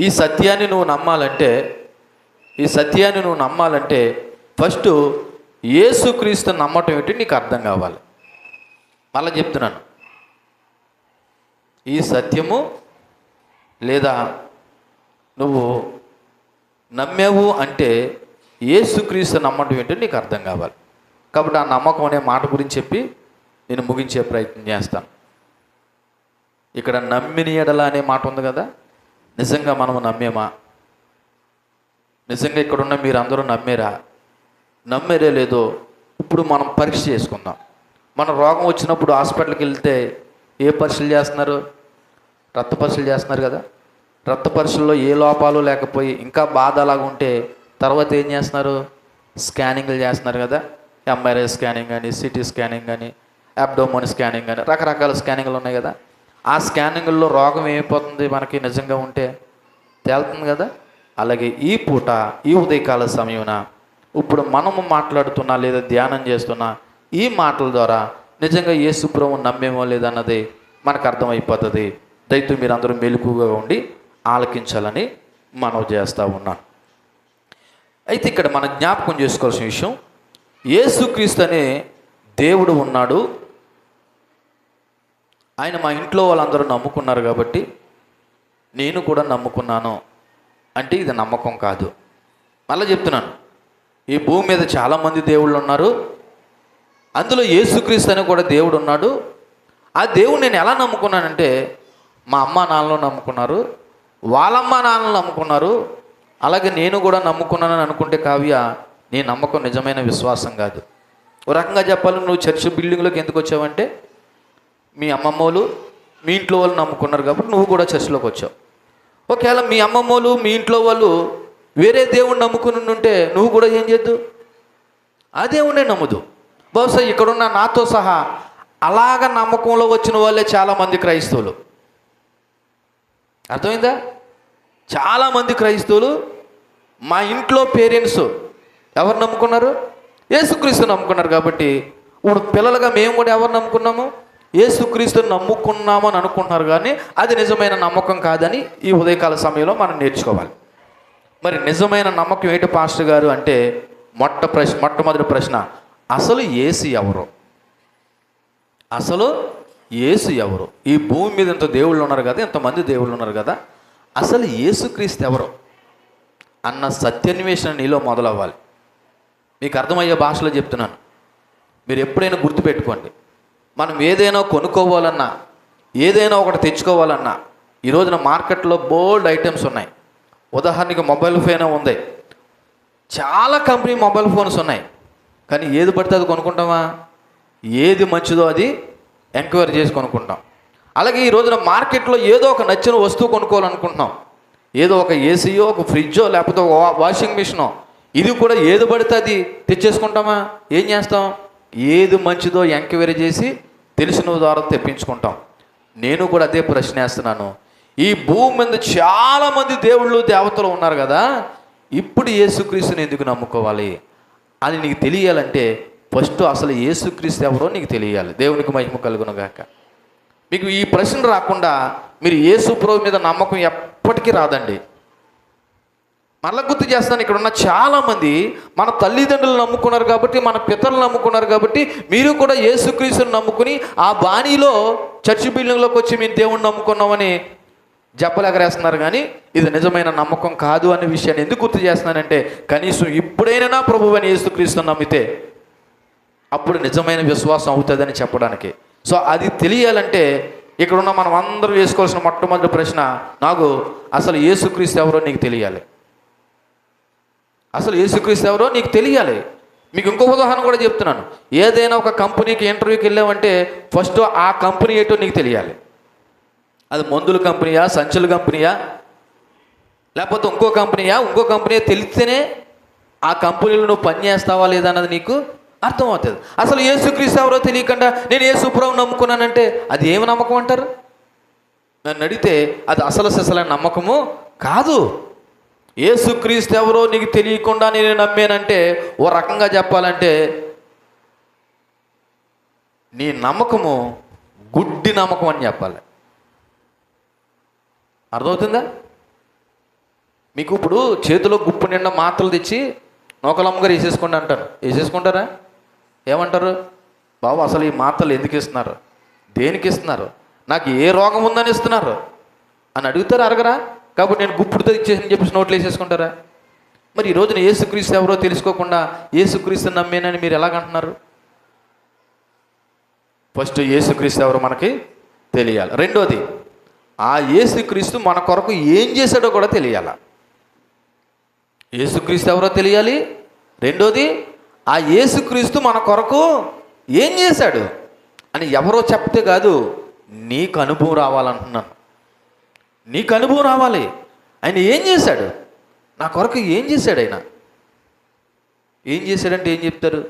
ఈ సత్యాన్ని నువ్వు నమ్మాలంటే ఫస్ట్ యేసుక్రీస్తు నమ్మటం ఏంటి నీకు అర్థం కావాలి. మళ్ళీ చెప్తున్నాను, ఈ సత్యము లేదా నువ్వు నమ్మావు అంటే యేసుక్రీస్తు నమ్మటం ఏంటో నీకు అర్థం కావాలి. కాబట్టి ఆ నమ్మకం అనే మాట గురించి చెప్పి నేను ముగించే ప్రయత్నం చేస్తాను. ఇక్కడ నమ్మిన ఎడల అనే మాట ఉంది కదా, నిజంగా మనము నమ్మేమా? నిజంగా ఇక్కడున్న మీరు అందరూ నమ్మేరే లేదో ఇప్పుడు మనం పరీక్ష చేసుకుందాం. మన రోగం వచ్చినప్పుడు హాస్పిటల్కి వెళ్తే ఏ పరీక్షలు చేస్తున్నారు? రక్త పరీక్షలు చేస్తున్నారు కదా. రక్త పరీక్షల్లో ఏ లోపాలు లేకపోయి ఇంకా బాధ అలాగా ఉంటే తర్వాత ఏం చేస్తున్నారు? స్కానింగ్లు చేస్తున్నారు కదా. ఎంఆర్ఐ స్కానింగ్ కానీ, సిటీ స్కానింగ్ కానీ, అబ్డోమోన్ స్కానింగ్ కానీ, రకరకాల స్కానింగ్లు ఉన్నాయి కదా. ఆ స్కానింగ్ల్లో రోగం ఏమైపోతుంది మనకి నిజంగా ఉంటే తేలుతుంది కదా. అలాగే ఈ పూట ఈ ఉదయకాల సమయమున ఇప్పుడు మనము మాట్లాడుతున్నా లేదా ధ్యానం చేస్తున్నా ఈ మాటల ద్వారా నిజంగా యేసు ప్రభువుని నమ్మేమో లేదన్నది మనకు అర్థమైపోతుంది. దయతో మీరు అందరూ మెలకుగా ఉండి ఆలకించాలని మనవి చేస్తూ ఉన్నాను. అయితే ఇక్కడ మనం జ్ఞాపకం చేసుకోవాల్సిన విషయం, యేసుక్రీస్తు అనే దేవుడు ఉన్నాడు. ఆయన మా ఇంట్లో వాళ్ళందరూ నమ్ముకున్నారు కాబట్టి నేను కూడా నమ్ముకున్నాను అంటే ఇది నమ్మకం కాదు. మళ్ళీ చెప్తున్నాను, ఈ భూమి మీద చాలామంది దేవుళ్ళు ఉన్నారు, అందులో యేసుక్రీస్తు అని కూడా దేవుడు ఉన్నాడు. ఆ దేవుడు నేను ఎలా నమ్ముకున్నానంటే మా అమ్మ నాన్నలు నమ్ముకున్నారు, వాళ్ళమ్మ నాన్నలు నమ్ముకున్నారు, అలాగే నేను కూడా నమ్ముకున్నానని అనుకుంటే కావ్య నీ నమ్మకం నిజమైన విశ్వాసం కాదు. ఓ రకంగా చెప్పాలి, నువ్వు చర్చ్ బిల్డింగ్లోకి ఎందుకు వచ్చావంటే మీ అమ్మమ్మోళ్ళు మీ ఇంట్లో వాళ్ళు నమ్ముకున్నారు కాబట్టి నువ్వు కూడా చర్చిలోకి వచ్చావు. ఒకవేళ మీ అమ్మమ్మోళ్ళు మీ ఇంట్లో వాళ్ళు వేరే దేవుణ్ణి నమ్ముకుని ఉంటే నువ్వు కూడా ఏం చేద్దు, ఆ దేవుణ్ణే నమ్ముదు. బహుశా ఇక్కడున్న నాతో సహా అలాగ నమ్మకంలో వచ్చిన వాళ్ళే చాలామంది క్రైస్తవులు. అర్థమైందా? చాలామంది క్రైస్తవులు మా ఇంట్లో పేరెంట్స్ ఎవరు నమ్ముకున్నారు? యేసుక్రీస్తు నమ్ముకున్నారు. కాబట్టి ఇప్పుడు పిల్లలుగా మేము కూడా ఎవరు నమ్ముకున్నాము? యేసుక్రీస్తుని నమ్ముకున్నాము అని అనుకుంటున్నారు, కానీ అది నిజమైన నమ్మకం కాదని ఈ ఉదయకాల సమయంలో మనం నేర్చుకోవాలి. మరి నిజమైన నమ్మకం ఏంటి పాస్టర్ గారు అంటే మొట్టమొదటి ప్రశ్న, అసలు యేసు ఎవరు? అసలు యేసు ఎవరు? ఈ భూమి మీద ఇంత దేవుళ్ళు ఉన్నారు కదా, ఇంతమంది దేవుళ్ళు ఉన్నారు కదా, అసలు యేసుక్రీస్తు ఎవరు అన్న సత్యాన్వేషణ నీలో మొదలవ్వాలి. మీకు అర్థమయ్యే భాషలో చెప్తున్నాను. మీరు ఎప్పుడైనా గుర్తుపెట్టుకోండి, మనం ఏదైనా కొనుక్కోవాలన్నా ఏదైనా ఒకటి తెచ్చుకోవాలన్నా ఈ రోజున మార్కెట్లో బోల్డ్ ఐటమ్స్ ఉన్నాయి. ఉదాహరణకి మొబైల్ ఫోన్ ఉంది, చాలా కంపెనీ మొబైల్ ఫోన్స్ ఉన్నాయి, కానీ ఏది పడితే అది కొనుక్కుంటామా? ఏది మంచిదో అది ఎంక్వైరీ చేసి కొనుక్కుంటాం. అలాగే ఈ రోజున మార్కెట్లో ఏదో ఒక నచ్చిన వస్తువు కొనుక్కోవాలనుకుంటున్నాం, ఏదో ఒక ఏసీయో ఒక ఫ్రిడ్జో లేకపోతే ఒక వాషింగ్ మిషనో, ఇది కూడా ఏది పడితే అది తెచ్చేసుకుంటామా? ఏం చేస్తాం? ఏది మంచిదో ఎంక్వైరీ చేసి తెలిసిన ద్వారా తెప్పించుకుంటాం. నేను కూడా అదే ప్రశ్న వేస్తున్నాను. ఈ భూమి మీద చాలామంది దేవుళ్ళు దేవతలు ఉన్నారు కదా, ఇప్పుడు యేసుక్రీస్తుని ఎందుకు నమ్ముకోవాలి అని నీకు తెలియాలంటే ఫస్ట్ అసలు యేసుక్రీస్తు ఎవరో నీకు తెలియాలి. దేవునికి మహిమ కలుగును గాక. మీకు ఈ ప్రశ్న రాకుండా మీరు యేసు ప్రభు మీద నమ్మకం ఎప్పటికీ రాదండి. మళ్ళీ గుర్తు చేస్తాను, ఇక్కడ ఉన్న చాలామంది మన తల్లిదండ్రులు నమ్ముకున్నారు కాబట్టి, మన పితరులు నమ్ముకున్నారు కాబట్టి మీరు కూడా యేసుక్రీస్తుని నమ్ముకుని ఆ బాణీలో చర్చి బిల్డింగ్లోకి వచ్చి మేము దేవుణ్ణి నమ్ముకున్నామని జబ్బలెగరేస్తున్నారు. కానీ ఇది నిజమైన నమ్మకం కాదు అనే విషయాన్ని ఎందుకు గుర్తు చేస్తున్నానంటే, కనీసం ఇప్పుడైనా ప్రభువైన యేసుక్రీస్తుని నమ్మితే అప్పుడు నిజమైన విశ్వాసం అవుతుందని చెప్పడానికి. సో అది తెలియాలంటే ఇక్కడున్న మనం అందరూ వేసుకోవాల్సిన మొట్టమొదటి ప్రశ్న, నాకు అసలు యేసుక్రీస్తు ఎవరో నీకు తెలియాలి. అసలు యేసుక్రీస్తు ఎవరో నీకు తెలియాలి. మీకు ఇంకో ఉదాహరణ కూడా చెప్తున్నాను. ఏదైనా ఒక కంపెనీకి ఇంటర్వ్యూకి వెళ్ళామంటే ఫస్ట్ ఆ కంపెనీ ఏంటో నీకు తెలియాలి. అది మందుల కంపెనీయా, సంచుల కంపెనీయా, లేకపోతే ఇంకో కంపెనీ తెలిస్తేనే ఆ కంపెనీలో నువ్వు పని చేస్తావా లేదా అన్నది నీకు అర్థమవుతుంది. అసలు యేసుక్రీస్తు ఎవరో తెలియకుండా నేను యేసు ప్రభువుని నమ్ముకున్నానంటే అది ఏమి నమ్మకం అంటారు? నన్ను అడిగితే అది అసలు సిసలైన నమ్మకము కాదు. యేసుక్రీస్తు ఎవరో నీకు తెలియకుండా నేను నమ్మానంటే ఓ రకంగా చెప్పాలంటే నీ నమ్మకము గుడ్డి నమ్మకం అని చెప్పాలి. అర్థమవుతుందా? మీకు ఇప్పుడు చేతిలో గుప్పు నిండా మాత్రలు తెచ్చి నూకలమ్మగారు వేసేసుకోండి అంటారు. వేసేసుకుంటారా? ఏమంటారు? బాబు అసలు ఈ మాత్రలు ఎందుకు ఇస్తున్నారు, దేనికి ఇస్తున్నారు, నాకు ఏ రోగం ఉందని ఇస్తున్నారు అని అడుగుతారు, అడగరా? కాబట్టి నేను గుప్పుడుతో ఇచ్చేసి చెప్పేసి నోట్లు వేసేసుకుంటారా? మరి ఈ రోజున యేసుక్రీస్తు ఎవరో తెలుసుకోకుండా యేసుక్రీస్తుని నమ్మేనని మీరు ఎలాగంటున్నారు? ఫస్ట్ యేసుక్రీస్తు ఎవరో మనకి తెలియాలి. రెండోది, ఆ యేసుక్రీస్తు మన కొరకు ఏం చేశాడో కూడా తెలియాలి. యేసుక్రీస్తు ఎవరో తెలియాలి. రెండోది, ఆ యేసుక్రీస్తు మన కొరకు ఏం చేశాడు అని ఎవరో చెప్తే కాదు, నీకు అనుభవం రావాలంటున్నాను. నీకు అనుభవం రావాలి. ఆయన ఏం చేశాడు, నా కొరకు ఏం చేశాడు, ఆయన ఏం చేశాడంటే ఏం చెప్తారు?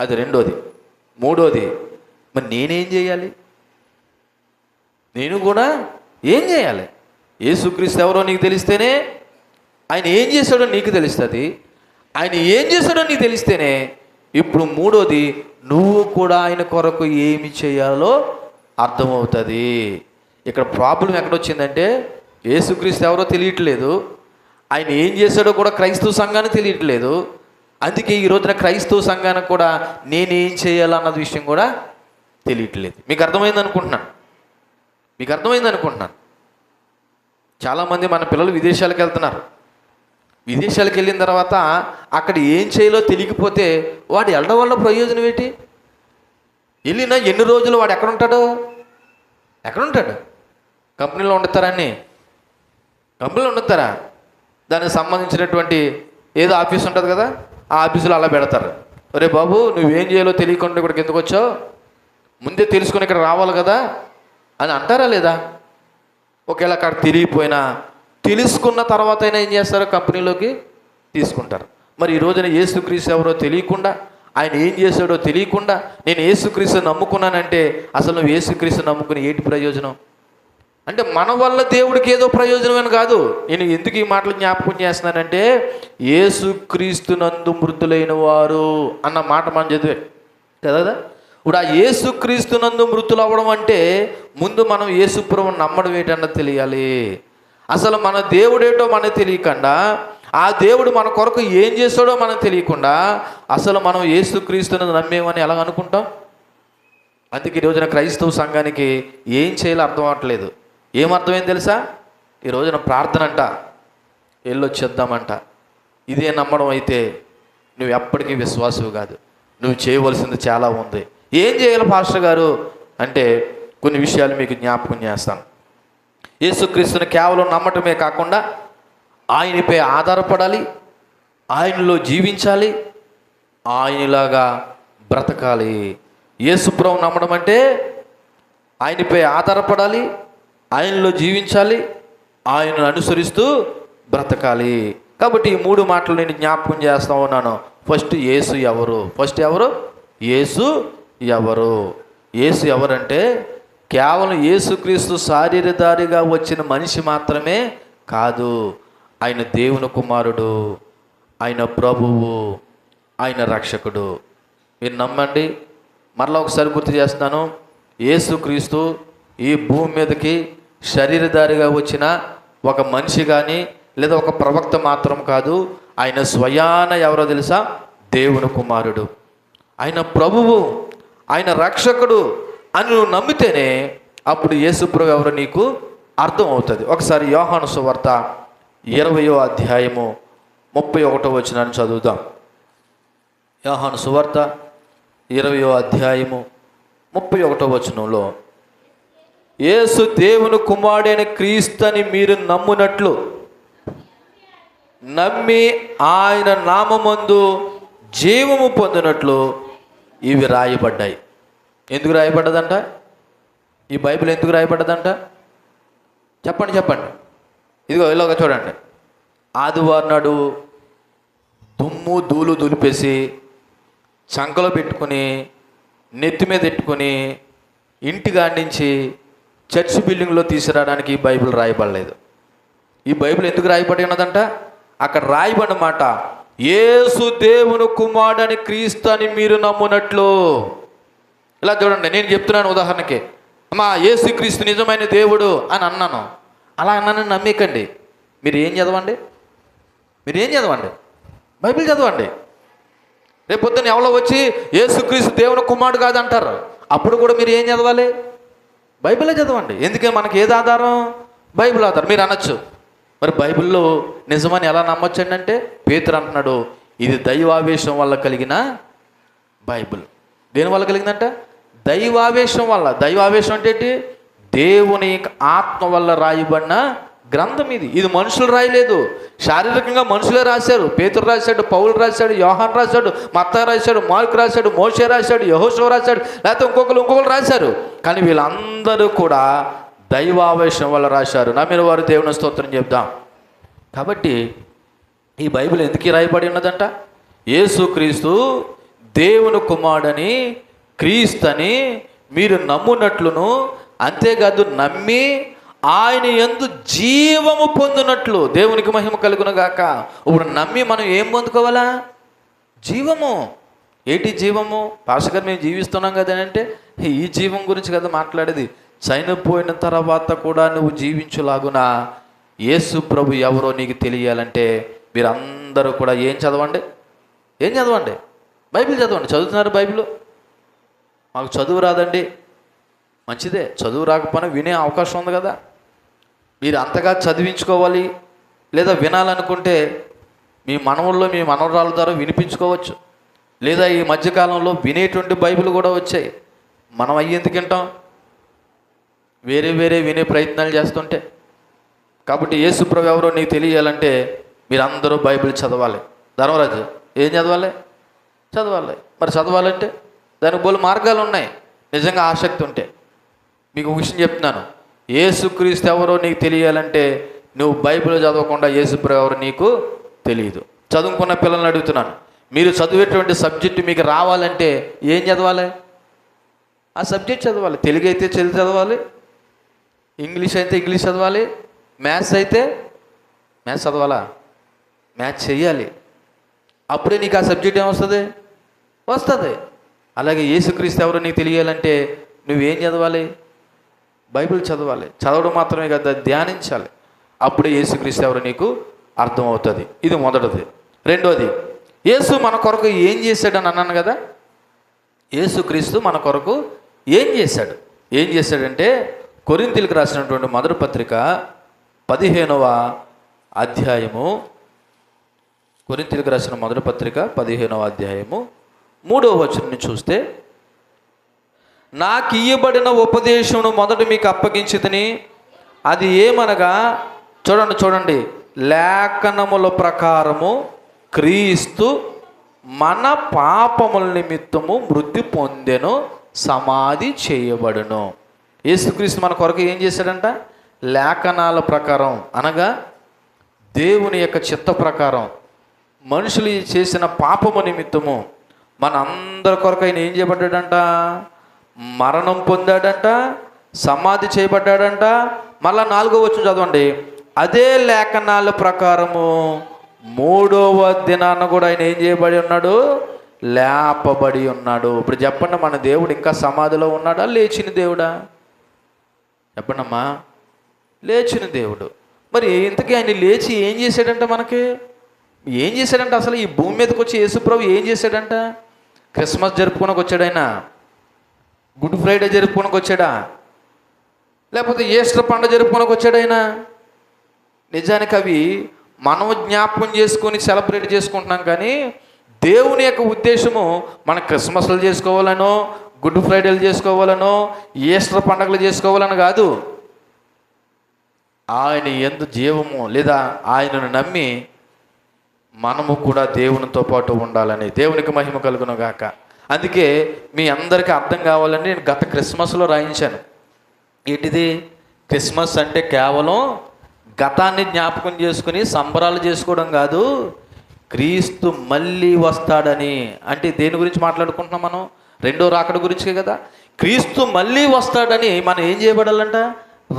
అది రెండోది. మూడోది, మరి నేనేం చేయాలి? నేను కూడా ఏం చేయాలి? యేసుక్రీస్తు ఎవరో నీకు తెలిస్తేనే ఆయన ఏం చేశాడో నీకు తెలుస్తుంది. ఆయన ఏం చేశాడో నీకు తెలిస్తేనే ఇప్పుడు మూడోది నువ్వు కూడా ఆయన కొరకు ఏమి చేయాలో అర్థమవుతుంది. ఇక్కడ ప్రాబ్లం ఎక్కడొచ్చిందంటే యేసుక్రీస్తు ఎవరో తెలియట్లేదు, ఆయన ఏం చేశాడో కూడా క్రైస్తవ సంఘానికి తెలియట్లేదు. అందుకే ఈ రోజున క్రైస్తవ సంఘానికి కూడా నేనేం చేయాలన్నది విషయం కూడా తెలియట్లేదు. మీకు అర్థమైంది అనుకుంటున్నాను. చాలామంది మన పిల్లలు విదేశాలకు వెళ్తున్నారు. విదేశాలకు వెళ్ళిన తర్వాత అక్కడ ఏం చేయాలో తెలియకపోతే వాడు వెళ్ళడం వల్ల ప్రయోజనం ఏంటి? వెళ్ళినా ఎన్ని రోజులు వాడు ఎక్కడుంటాడు? కంపెనీలో వండుతారని? కంపెనీలో వండుతారా? దానికి సంబంధించినటువంటి ఏదో ఆఫీస్ ఉంటుంది కదా, ఆ ఆఫీసులో అలా పెడతారు. ఒరే బాబు, నువ్వేం చేయాలో తెలియకుండా ఇక్కడికి ఎందుకు వచ్చావు? ముందే తెలుసుకొని ఇక్కడ రావాలి కదా అని అంటారా లేదా? ఒకవేళ అక్కడ తిరిగిపోయినా తెలుసుకున్న తర్వాత అయినా ఏం చేస్తారు? కంపెనీలోకి తీసుకుంటారు. మరి ఈ రోజున యేసుక్రీస్తు ఎవరో తెలియకుండా, ఆయన ఏం చేశాడో తెలియకుండా నేను యేసుక్రీస్తు నమ్ముకున్నానంటే అసలు నువ్వు యేసుక్రీస్తు నమ్ముకుని ఏంటి ప్రయోజనం? అంటే మన వల్ల దేవుడికి ఏదో ప్రయోజనం అని కాదు. నేను ఎందుకు ఈ మాటలు జ్ఞాపకం చేస్తున్నానంటే యేసుక్రీస్తు నందు మృతులైన వారు అన్న మాట మనం చదివే కదా. ఇప్పుడు ఆ యేసుక్రీస్తు నందు మృతులు అవ్వడం అంటే ముందు మనం యేసుప్రభువుని నమ్మడం ఏంటన్నది తెలియాలి. అసలు మన దేవుడేటో మనకు తెలియకుండా, ఆ దేవుడు మన కొరకు ఏం చేస్తాడో మనకు తెలియకుండా అసలు మనం యేసుక్రీస్తుని నమ్మేమని ఎలా అనుకుంటాం? అందుకే ఈ రోజున క్రైస్తవ సంఘానికి ఏం చేయాలో అర్థం అవ్వట్లేదు. ఏమర్థమైంది తెలుసా? ఈ రోజున ప్రార్థన అంట, వెళ్ళొచ్చేద్దామంట. ఇదే నమ్మడం అయితే నువ్వు ఎప్పటికీ విశ్వాసవు కాదు. నువ్వు చేయవలసింది చాలా ఉంది. ఏం చేయాలి పాస్టర్ గారు అంటే కొన్ని విషయాలు మీకు జ్ఞాపకం చేస్తాను. యేసుక్రీస్తుని కేవలం నమ్మటమే కాకుండా ఆయనపై ఆధారపడాలి, ఆయనలో జీవించాలి, ఆయనలాగా బ్రతకాలి. యేసుప్రభువు నమ్మడం అంటే ఆయనపై ఆధారపడాలి, ఆయనలో జీవించాలి, ఆయనను అనుసరిస్తూ బ్రతకాలి. కాబట్టి ఈ మూడు మాటలు నేను జ్ఞాపకం చేస్తూ ఉన్నాను. ఫస్ట్ యేసు ఎవరు? యేసు ఎవరంటే కేవలం యేసుక్రీస్తు శారీరధారిగా వచ్చిన మనిషి మాత్రమే కాదు. ఆయన దేవుని కుమారుడు, ఆయన ప్రభువు, ఆయన రక్షకుడు. మీరు నమ్మండి. మరలా ఒకసారి గుర్తు చేస్తున్నాను, యేసుక్రీస్తు ఈ భూమి మీదకి శరీరధారిగా వచ్చిన ఒక మనిషి కానీ లేదా ఒక ప్రవక్త మాత్రం కాదు. ఆయన స్వయాన ఎవరో తెలుసా? దేవుని కుమారుడు, ఆయన ప్రభువు, ఆయన రక్షకుడు అని నువ్వు నమ్మితేనే అప్పుడు యేసుప్రభు ఎవరో నీకు అర్థం అవుతుంది. ఒకసారి యోహాను సువార్త 20వ అధ్యాయము 31వ వచనాన్ని చదువుదాం. యోహాను సువార్త 20వ అధ్యాయము 31వ వచనంలో, యేసు దేవుని కుమారుడైన క్రీస్తుని మీరు నమ్మునట్లు నమ్మి ఆయన నామమందు జీవము పొందినట్లు ఇవి రాయబడ్డాయి. ఎందుకు రాయబడ్డదంట? ఈ బైబిల్ ఎందుకు రాయబడ్డదంట? చెప్పండి. ఇదిగో ఇలాగ చూడండి. ఆదివారం నాడు దుమ్ము ధూళి దులిపేసి చంకలో పెట్టుకుని నెత్తి మీద పెట్టుకుని ఇంటికాడి నుంచి చర్చ్ బిల్డింగ్లో తీసుకురావడానికి ఈ బైబిల్ రాయబడలేదు. ఈ బైబిల్ ఎందుకు రాయబడి ఉన్నదంట? అక్కడ రాయబడిన మాట, యేసు దేవుని కుమారుడని క్రీస్తు అని మీరు నమ్మునట్లు. ఇలా చూడండి, నేను చెప్తున్నాను ఉదాహరణకి, అమ్మా యేసు క్రీస్తు నిజమైన దేవుడు అని అన్నాను. అలా అన్నానని నమ్మకండి. మీరు ఏం చదవండి? బైబిల్ చదవండి. రేపు పొద్దున్న ఎవరో వచ్చి యేసుక్రీస్తు దేవుని కుమారుడు కాదంటారు. అప్పుడు కూడా మీరు ఏం చదవాలి? బైబిలే చదవండి. ఎందుకంటే మనకి ఏది ఆధారం? బైబిల్ ఆధారం. మీరు అనొచ్చు, మరి బైబిల్లో నిజమని ఎలా నమ్మొచ్చండి అంటే పేతురు అంటున్నాడు, ఇది దైవావేశం వల్ల కలిగిన బైబిల్. దేని వల్ల కలిగిందంట? దైవావేశం వల్ల. దైవావేశం అంటే ఏంటి? దేవుని ఆత్మ వల్ల రాయబడిన గ్రంథం ఇది. ఇది మనుషులు రాయలేదు, శారీరకంగా మనుషులే రాశారు. పేతురు రాశాడు, పౌలు రాశాడు, యోహాన్ రాశాడు, మత్తయి రాశాడు, మార్కు రాశాడు, మోషే రాశాడు, యెహోషువ రాశాడు, లేకపోతే ఇంకొకరు రాశారు. కానీ వీళ్ళందరూ కూడా దైవావేశం వల్ల రాశారు. నమ్మిన వారు దేవుని స్తోత్రం చెప్దాం. కాబట్టి ఈ బైబిల్ ఎందుకు రాయబడి ఉన్నదంట? యేసుక్రీస్తు దేవుని కుమారుడని క్రీస్తుని మీరు నమ్మునట్లును, అంతేకాదు నమ్మి ఆయన యందు జీవము పొందినట్లు. దేవునికి మహిమ కలుగును గాక. ఇప్పుడు నమ్మి మనం ఏం పొందుకోవాలా? జీవము. ఏంటి జీవము? పాస్టర్ గారు మేము జీవిస్తున్నాం కదా అంటే ఈ జీవం గురించి కదా మాట్లాడేది. చనిపోయిన తర్వాత కూడా నువ్వు జీవించులాగున యేసు ప్రభు ఎవరో నీకు తెలియాలంటే మీరందరూ కూడా ఏం చదవండి? బైబిల్ చదవండి. చదువుతున్నారు బైబిల్? మాకు చదువు రాదండి. మంచిదే, చదువు రాకపోయినా వినే అవకాశం ఉంది కదా. మీరు అంతగా చదివించుకోవాలి లేదా వినాలనుకుంటే మీ మనవుల్లో మీ మనవరాల ద్వారా వినిపించుకోవచ్చు. లేదా ఈ మధ్యకాలంలో వినేటువంటి బైబిల్ కూడా వచ్చాయి. మనం అయ్యి ఎందుకు వింటాం? వేరే వినే ప్రయత్నాలు చేస్తుంటే. కాబట్టి యేసు ప్రభు ఎవరో నీకు తెలియాలంటే మీరందరూ బైబిల్ చదవాలి. ధర్మరాజు ఏం చదవాలి? మరి చదవాలంటే దానికి బోలు మార్గాలు ఉన్నాయి. నిజంగా ఆసక్తి ఉంటే మీకు ఒక విషయం చెప్తున్నాను. యేసుక్రీస్తు ఎవరో నీకు తెలియాలంటే నువ్వు బైబిల్ చదవకుండా యేసు ప్రభు ఎవరో నీకు తెలియదు. చదువుకున్న పిల్లల్ని అడుగుతున్నాను, మీరు చదివేటువంటి సబ్జెక్టు మీకు రావాలంటే ఏం చదవాలి? ఆ సబ్జెక్ట్ చదవాలి. తెలుగు అయితే తెలుగు చదవాలి, ఇంగ్లీష్ అయితే ఇంగ్లీష్ చదవాలి, మ్యాథ్స్ అయితే మ్యాథ్స్ చదవాలా? మ్యాథ్స్ చెయ్యాలి. అప్పుడే నీకు ఆ సబ్జెక్ట్ వస్తుంది. అలాగే యేసుక్రీస్తు ఎవరో నీకు తెలియాలంటే నువ్వేం చదవాలి? బైబిల్ చదవాలి. చదవడం మాత్రమే కదా, ధ్యానించాలి. అప్పుడే యేసుక్రీస్తు ఎవరో నీకు అర్థమవుతుంది. ఇది మొదటిది. రెండోది, యేసు మన కొరకు ఏం చేశాడని అన్నాను కదా. యేసుక్రీస్తు మన కొరకు ఏం చేశాడంటే కొరింథీయులకు రాసినటువంటి మొదటి పత్రిక 15వ అధ్యాయము, కొరింథీయులకు రాసిన మొదటి పత్రిక 15వ అధ్యాయము 3వ వచనం చూస్తే, నాకు ఇయ్యబడిన ఉపదేశమును మొదట మీకు అప్పగించితిని, అది ఏమనగా చూడండి, లేఖనముల ప్రకారము క్రీస్తు మన పాపముల నిమిత్తము మృతి పొందెను, సమాధి చేయబడును. యేసుక్రీస్తు మన కొరకు ఏం చేశాడంట? లేఖనాల ప్రకారం అనగా దేవుని యొక్క చిత్త ప్రకారం మనుషులు చేసిన పాపము నిమిత్తము మన అందరి కొరకు ఆయన ఏం చేయబడ్డాడంట? మరణం పొందాడంట, సమాధి చేయబడ్డాడంట. మళ్ళా 4వ వచనం చదవండి, అదే లేఖనాల ప్రకారము 3వ దినాన కూడా ఆయన ఏం చేయబడి ఉన్నాడు? లేపబడి ఉన్నాడు. ఇప్పుడు చెప్పండి, మన దేవుడు ఇంకా సమాధిలో ఉన్నాడా? లేచిన దేవుడా? చెప్పండమ్మా, లేచిన దేవుడు. మరి ఇంతకీ ఆయన లేచి ఏం చేశాడంట? మనకి ఏం చేశాడంట? అసలు ఈ భూమి మీదకి వచ్చి యేసుప్రభు ఏం చేశాడంట? క్రిస్మస్ జరుపుకోనకు వచ్చాడు ఆయన? గుడ్ ఫ్రైడే జరుపుకోనకు వచ్చాడా? లేకపోతే ఈస్టర్ పండుగ జరుపుకోనకు వచ్చాడు ఆయన? నిజానికి అవి మనం జ్ఞాపకం చేసుకొని సెలబ్రేట్ చేసుకుంటున్నాం. కానీ దేవుని యొక్క ఉద్దేశము మన క్రిస్మస్లు చేసుకోవాలనో, గుడ్ ఫ్రైడేలు చేసుకోవాలనో, ఈస్టర్ పండుగలు చేసుకోవాలని కాదు. ఆయన యందు జీవము లేదా ఆయనను నమ్మి మనము కూడా దేవునితో పాటు ఉండాలని. దేవునికి మహిమ కలుగును గాక. అందుకే మీ అందరికీ అర్థం కావాలని నేను గత క్రిస్మస్లో రాయించాను. ఏంటిది? క్రిస్మస్ అంటే కేవలం గతాన్ని జ్ఞాపకం చేసుకుని సంబరాలు చేసుకోవడం కాదు, క్రీస్తు మళ్ళీ వస్తాడని. అంటే దేని గురించి మాట్లాడుకుంటున్నాం మనం? రెండో రాకడ గురించే కదా. క్రీస్తు మళ్ళీ వస్తాడని మనం ఏం చేయబడాలంట?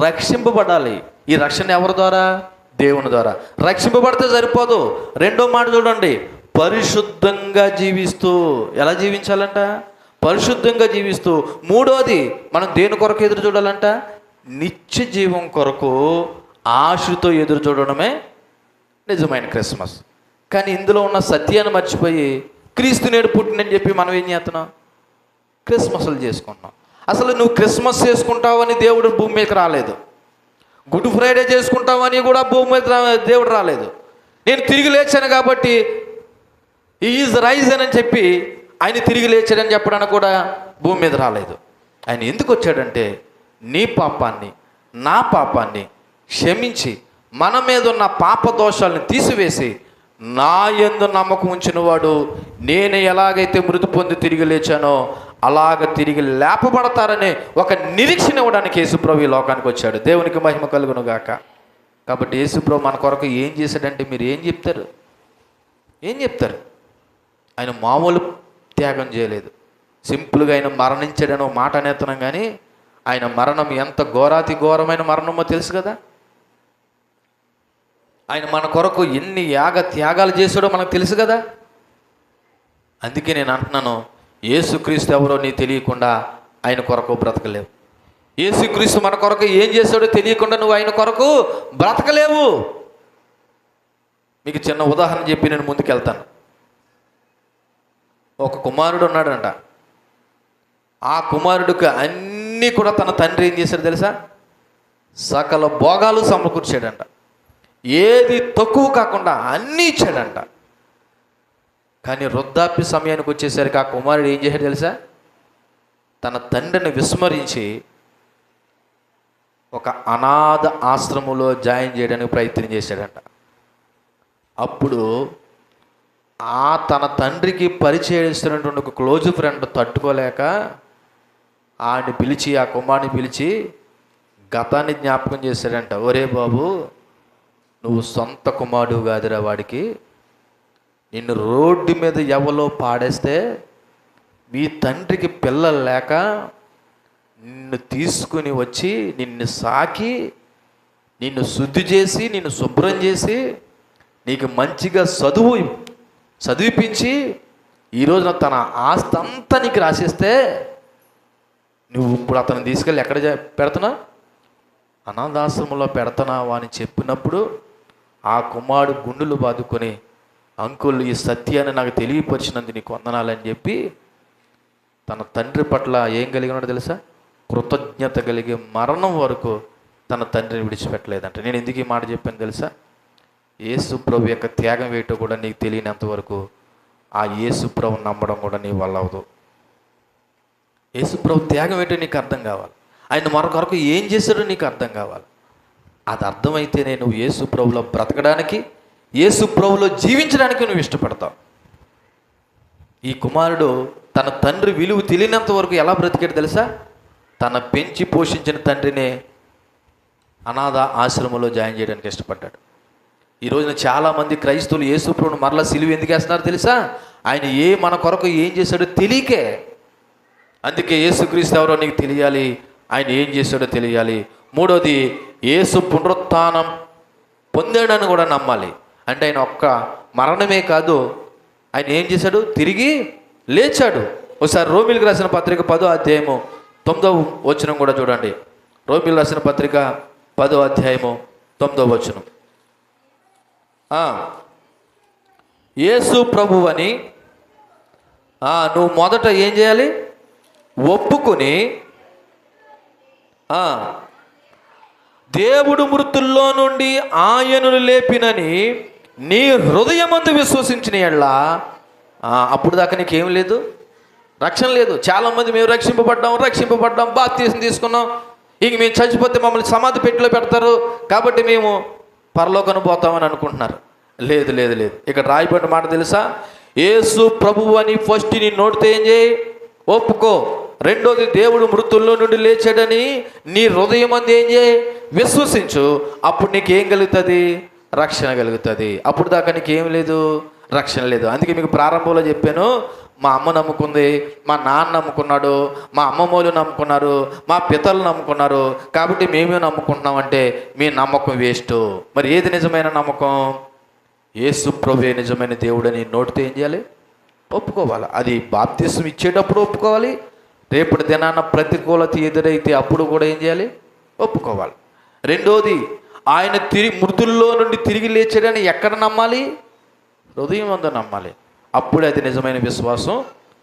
రక్షింపబడాలి. ఈ రక్షణ ఎవరి ద్వారా? దేవుని ద్వారా. రక్షింపబడితే సరిపోదు. రెండో మాట చూడండి, పరిశుద్ధంగా జీవిస్తూ. ఎలా జీవించాలంట? పరిశుద్ధంగా జీవిస్తూ. మూడోది, మనం దేని కొరకు ఎదురు చూడాలంట? నిత్య జీవం కొరకు ఆశతో ఎదురు చూడడమే నిజమైన క్రిస్మస్. కానీ ఇందులో ఉన్న సత్యాన్ని మర్చిపోయి క్రీస్తు నేడు పుట్టినని చెప్పి మనం ఏం చేస్తున్నాం? క్రిస్మస్లు చేసుకుంటున్నాం. అసలు నువ్వు క్రిస్మస్ చేసుకుంటావని దేవుడు భూమి మీదకి రాలేదు. గుడ్ ఫ్రైడే చేసుకుంటామని కూడా భూమి మీద దేవుడు రాలేదు. నేను తిరిగి లేచాను కాబట్టి ఈజ్ రైజ్ అని చెప్పి ఆయన తిరిగి లేచాడని చెప్పడానికి కూడా భూమి మీద రాలేదు. ఆయన ఎందుకు వచ్చాడంటే నీ పాపాన్ని నా పాపాన్ని క్షమించి మన మీద ఉన్న పాప దోషాలను తీసివేసి నా యందు నమ్మకం ఉంచిన వాడు నేను ఎలాగైతే మృతి పొంది తిరిగి లేచానో అలాగ తిరిగి లేపబడతారనే ఒక నిరీక్షణ ఇవ్వడానికి యేసుప్రభు ఈ లోకానికి వచ్చాడు. దేవునికి మహిమ కలుగును గాక. కాబట్టి యేసుప్రభు మన కొరకు ఏం చేశాడంటే మీరు ఏం చెప్తారు? ఆయన మామూలు త్యాగం చేయలేదు. సింపుల్గా ఆయన మరణించాడని మాట అనేస్తున్నాం, కానీ ఆయన మరణం ఎంత ఘోరాతి ఘోరమైన మరణమో తెలుసు కదా. ఆయన మన కొరకు ఎన్ని త్యాగాలు చేశాడో మనకు తెలుసు కదా. అందుకే నేను అంటున్నాను, యేసుక్రీస్తు ఎవరో నీ తెలియకుండా ఆయన కొరకు బ్రతకలేవు. యేసుక్రీస్తు మన కొరకు ఏం చేశాడో తెలియకుండా నువ్వు ఆయన కొరకు బ్రతకలేవు. మీకు చిన్న ఉదాహరణ చెప్పి నేను ముందుకెళ్తాను. ఒక కుమారుడు ఉన్నాడంట. ఆ కుమారుడికి అన్నీ కూడా తన తండ్రి ఏం చేశాడు తెలుసా? సకల భోగాలు సమకూర్చాడంట. ఏది తక్కువ కాకుండా అన్నీ ఇచ్చాడంట. కానీ వృద్ధాప్య సమయానికి వచ్చేసరికి ఆ కుమారుడు ఏం చేశాడు తెలుసా? తన తండ్రిని విస్మరించి ఒక అనాథ ఆశ్రమంలో జాయిన్ చేయడానికి ప్రయత్నం చేశాడంట. అప్పుడు తన తండ్రికి పరిచయం ఇస్తున్నటువంటి ఒక క్లోజ్ ఫ్రెండ్ తట్టుకోలేక ఆడిని పిలిచి, ఆ కుమారుని పిలిచి గతాన్ని జ్ఞాపకం చేశాడంట. ఒరే బాబు, నువ్వు సొంత కుమారుడు కాదురా, వాడికి నిన్ను రోడ్డు మీద ఎవలో పాడేస్తే మీ తండ్రికి పిల్లలు లేక నిన్ను తీసుకుని వచ్చి నిన్ను సాకి నిన్ను శుద్ధి చేసి నిన్ను శుభ్రం చేసి నీకు మంచిగా చదివిపించి ఈరోజున తన ఆస్తి అంతా నీకు రాసిస్తే నువ్వు ఇప్పుడు అతను తీసుకెళ్ళి ఎక్కడ పెడుతున్నావు? అనాథాశ్రమంలో పెడుతున్నావా అని చెప్పినప్పుడు ఆ కుమారుడు గుండెలు బాదుకొని, అంకుల్ ఈ సత్యాన్ని నాకు తెలియపరిచినందుకు నీకు వందనాలని చెప్పి తన తండ్రి పట్ల ఏం కలిగినాడో తెలుసా? కృతజ్ఞత కలిగి మరణం వరకు తన తండ్రిని విడిచిపెట్టలేదంట. నేను ఎందుకు ఈ మాట చెప్పాను తెలుసా? యేసు ప్రభు యొక్క త్యాగం వేయటం కూడా నీకు తెలియనంత వరకు ఆ యేసు ప్రభు నమ్మడం కూడా నీ వల్ల అవదు. యేసు ప్రభు త్యాగం ఏంటో నీకు అర్థం కావాలి. ఆయన మరొకరకు ఏం చేశాడో నీకు అర్థం కావాలి. అది అర్థమైతేనే నువ్వు యేసు ప్రభులో బ్రతకడానికి, యేసు ప్రభులో జీవించడానికి నువ్వు ఇష్టపడతావు. ఈ కుమారుడు తన తండ్రి విలువ తెలియనంత వరకు ఎలా బ్రతికాడు తెలుసా? తన పెంచి పోషించిన తండ్రినే అనాథ ఆశ్రమంలో జాయిన్ చేయడానికి ఇష్టపడ్డాడు. ఈ రోజున చాలామంది క్రైస్తవులు యేసు ప్రభువును మరలా సిలువ ఎందుకు వేస్తున్నారు తెలుసా? ఆయన మన కొరకు ఏం చేశాడో తెలియకే. అందుకే యేసుక్రీస్తు ఎవరో నీకు తెలియాలి, ఆయన ఏం చేశాడో తెలియాలి. మూడోది, యేసు పునరుత్థానం పొందాడని కూడా నమ్మాలి. అంటే ఆయన ఒక్క మరణమే కాదు, ఆయన ఏం చేశాడు? తిరిగి లేచాడు. ఒకసారి రోమిలకు రాసిన పత్రిక 10వ అధ్యాయము 9వ వచనం కూడా చూడండి. రోమిలకు రాసిన పత్రిక 10వ అధ్యాయము 9వ వచనం. యేసు ప్రభువు అని నువ్వు మొదట ఏం చేయాలి? ఒప్పుకొని దేవుడు మృతుల్లో నుండి ఆయనను లేపినని నీ హృదయమందు విశ్వసించిన యెడల అప్పుడు దాకా నీకేం లేదు, రక్షణ లేదు. చాలామంది మేము రక్షింపబడ్డాం, బాప్తీసం తీసుకున్నాం, ఇంక మేము చచ్చిపోతే మమ్మల్ని సమాధి పెట్టిలో పెడతారు కాబట్టి మేము పరలోకను పోతామని అనుకుంటున్నారు. లేదు లేదు లేదు, ఇక్కడ రాయబడిన మాట తెలుసా? యేసు ప్రభువు అని ఫస్ట్ నీ నోటితో ఏం చేయి? ఒప్పుకో. రెండోది, దేవుడు మృతుల్లో నుండి లేచాడని నీ హృదయం అందు ఏం చేయి? విశ్వసించు. అప్పుడు నీకేం కలుగుతుంది? రక్షణ కలుగుతుంది. అప్పుడు దాకా నీకేం లేదు, రక్షణ లేదు. అందుకే మీకు ప్రారంభంలో చెప్పాను, మా అమ్మ నమ్ముకుంది, మా నాన్న నమ్ముకున్నాడు, మా అమ్మమ్మోళ్ళు నమ్ముకున్నారు, మా పితలు నమ్ముకున్నారు, కాబట్టి మేమే నమ్ముకుంటున్నామంటే మీ నమ్మకం వేస్ట్. మరి ఏది నిజమైన నమ్మకం? యేసు ప్రభువే నిజమైన దేవుడని నోటితో ఏం చేయాలి? ఒప్పుకోవాలి. అది బాప్తిసం ఇచ్చేటప్పుడు ఒప్పుకోవాలి. రేపటి దినాన ప్రతికూలత ఎదురైతే అప్పుడు కూడా ఏం చేయాలి? ఒప్పుకోవాలి. రెండోది, ఆయన మృతుల్లో నుండి తిరిగి లేచాడని ఎక్కడ నమ్మాలి? హృదయం అందు నమ్మాలి. అప్పుడే అది నిజమైన విశ్వాసం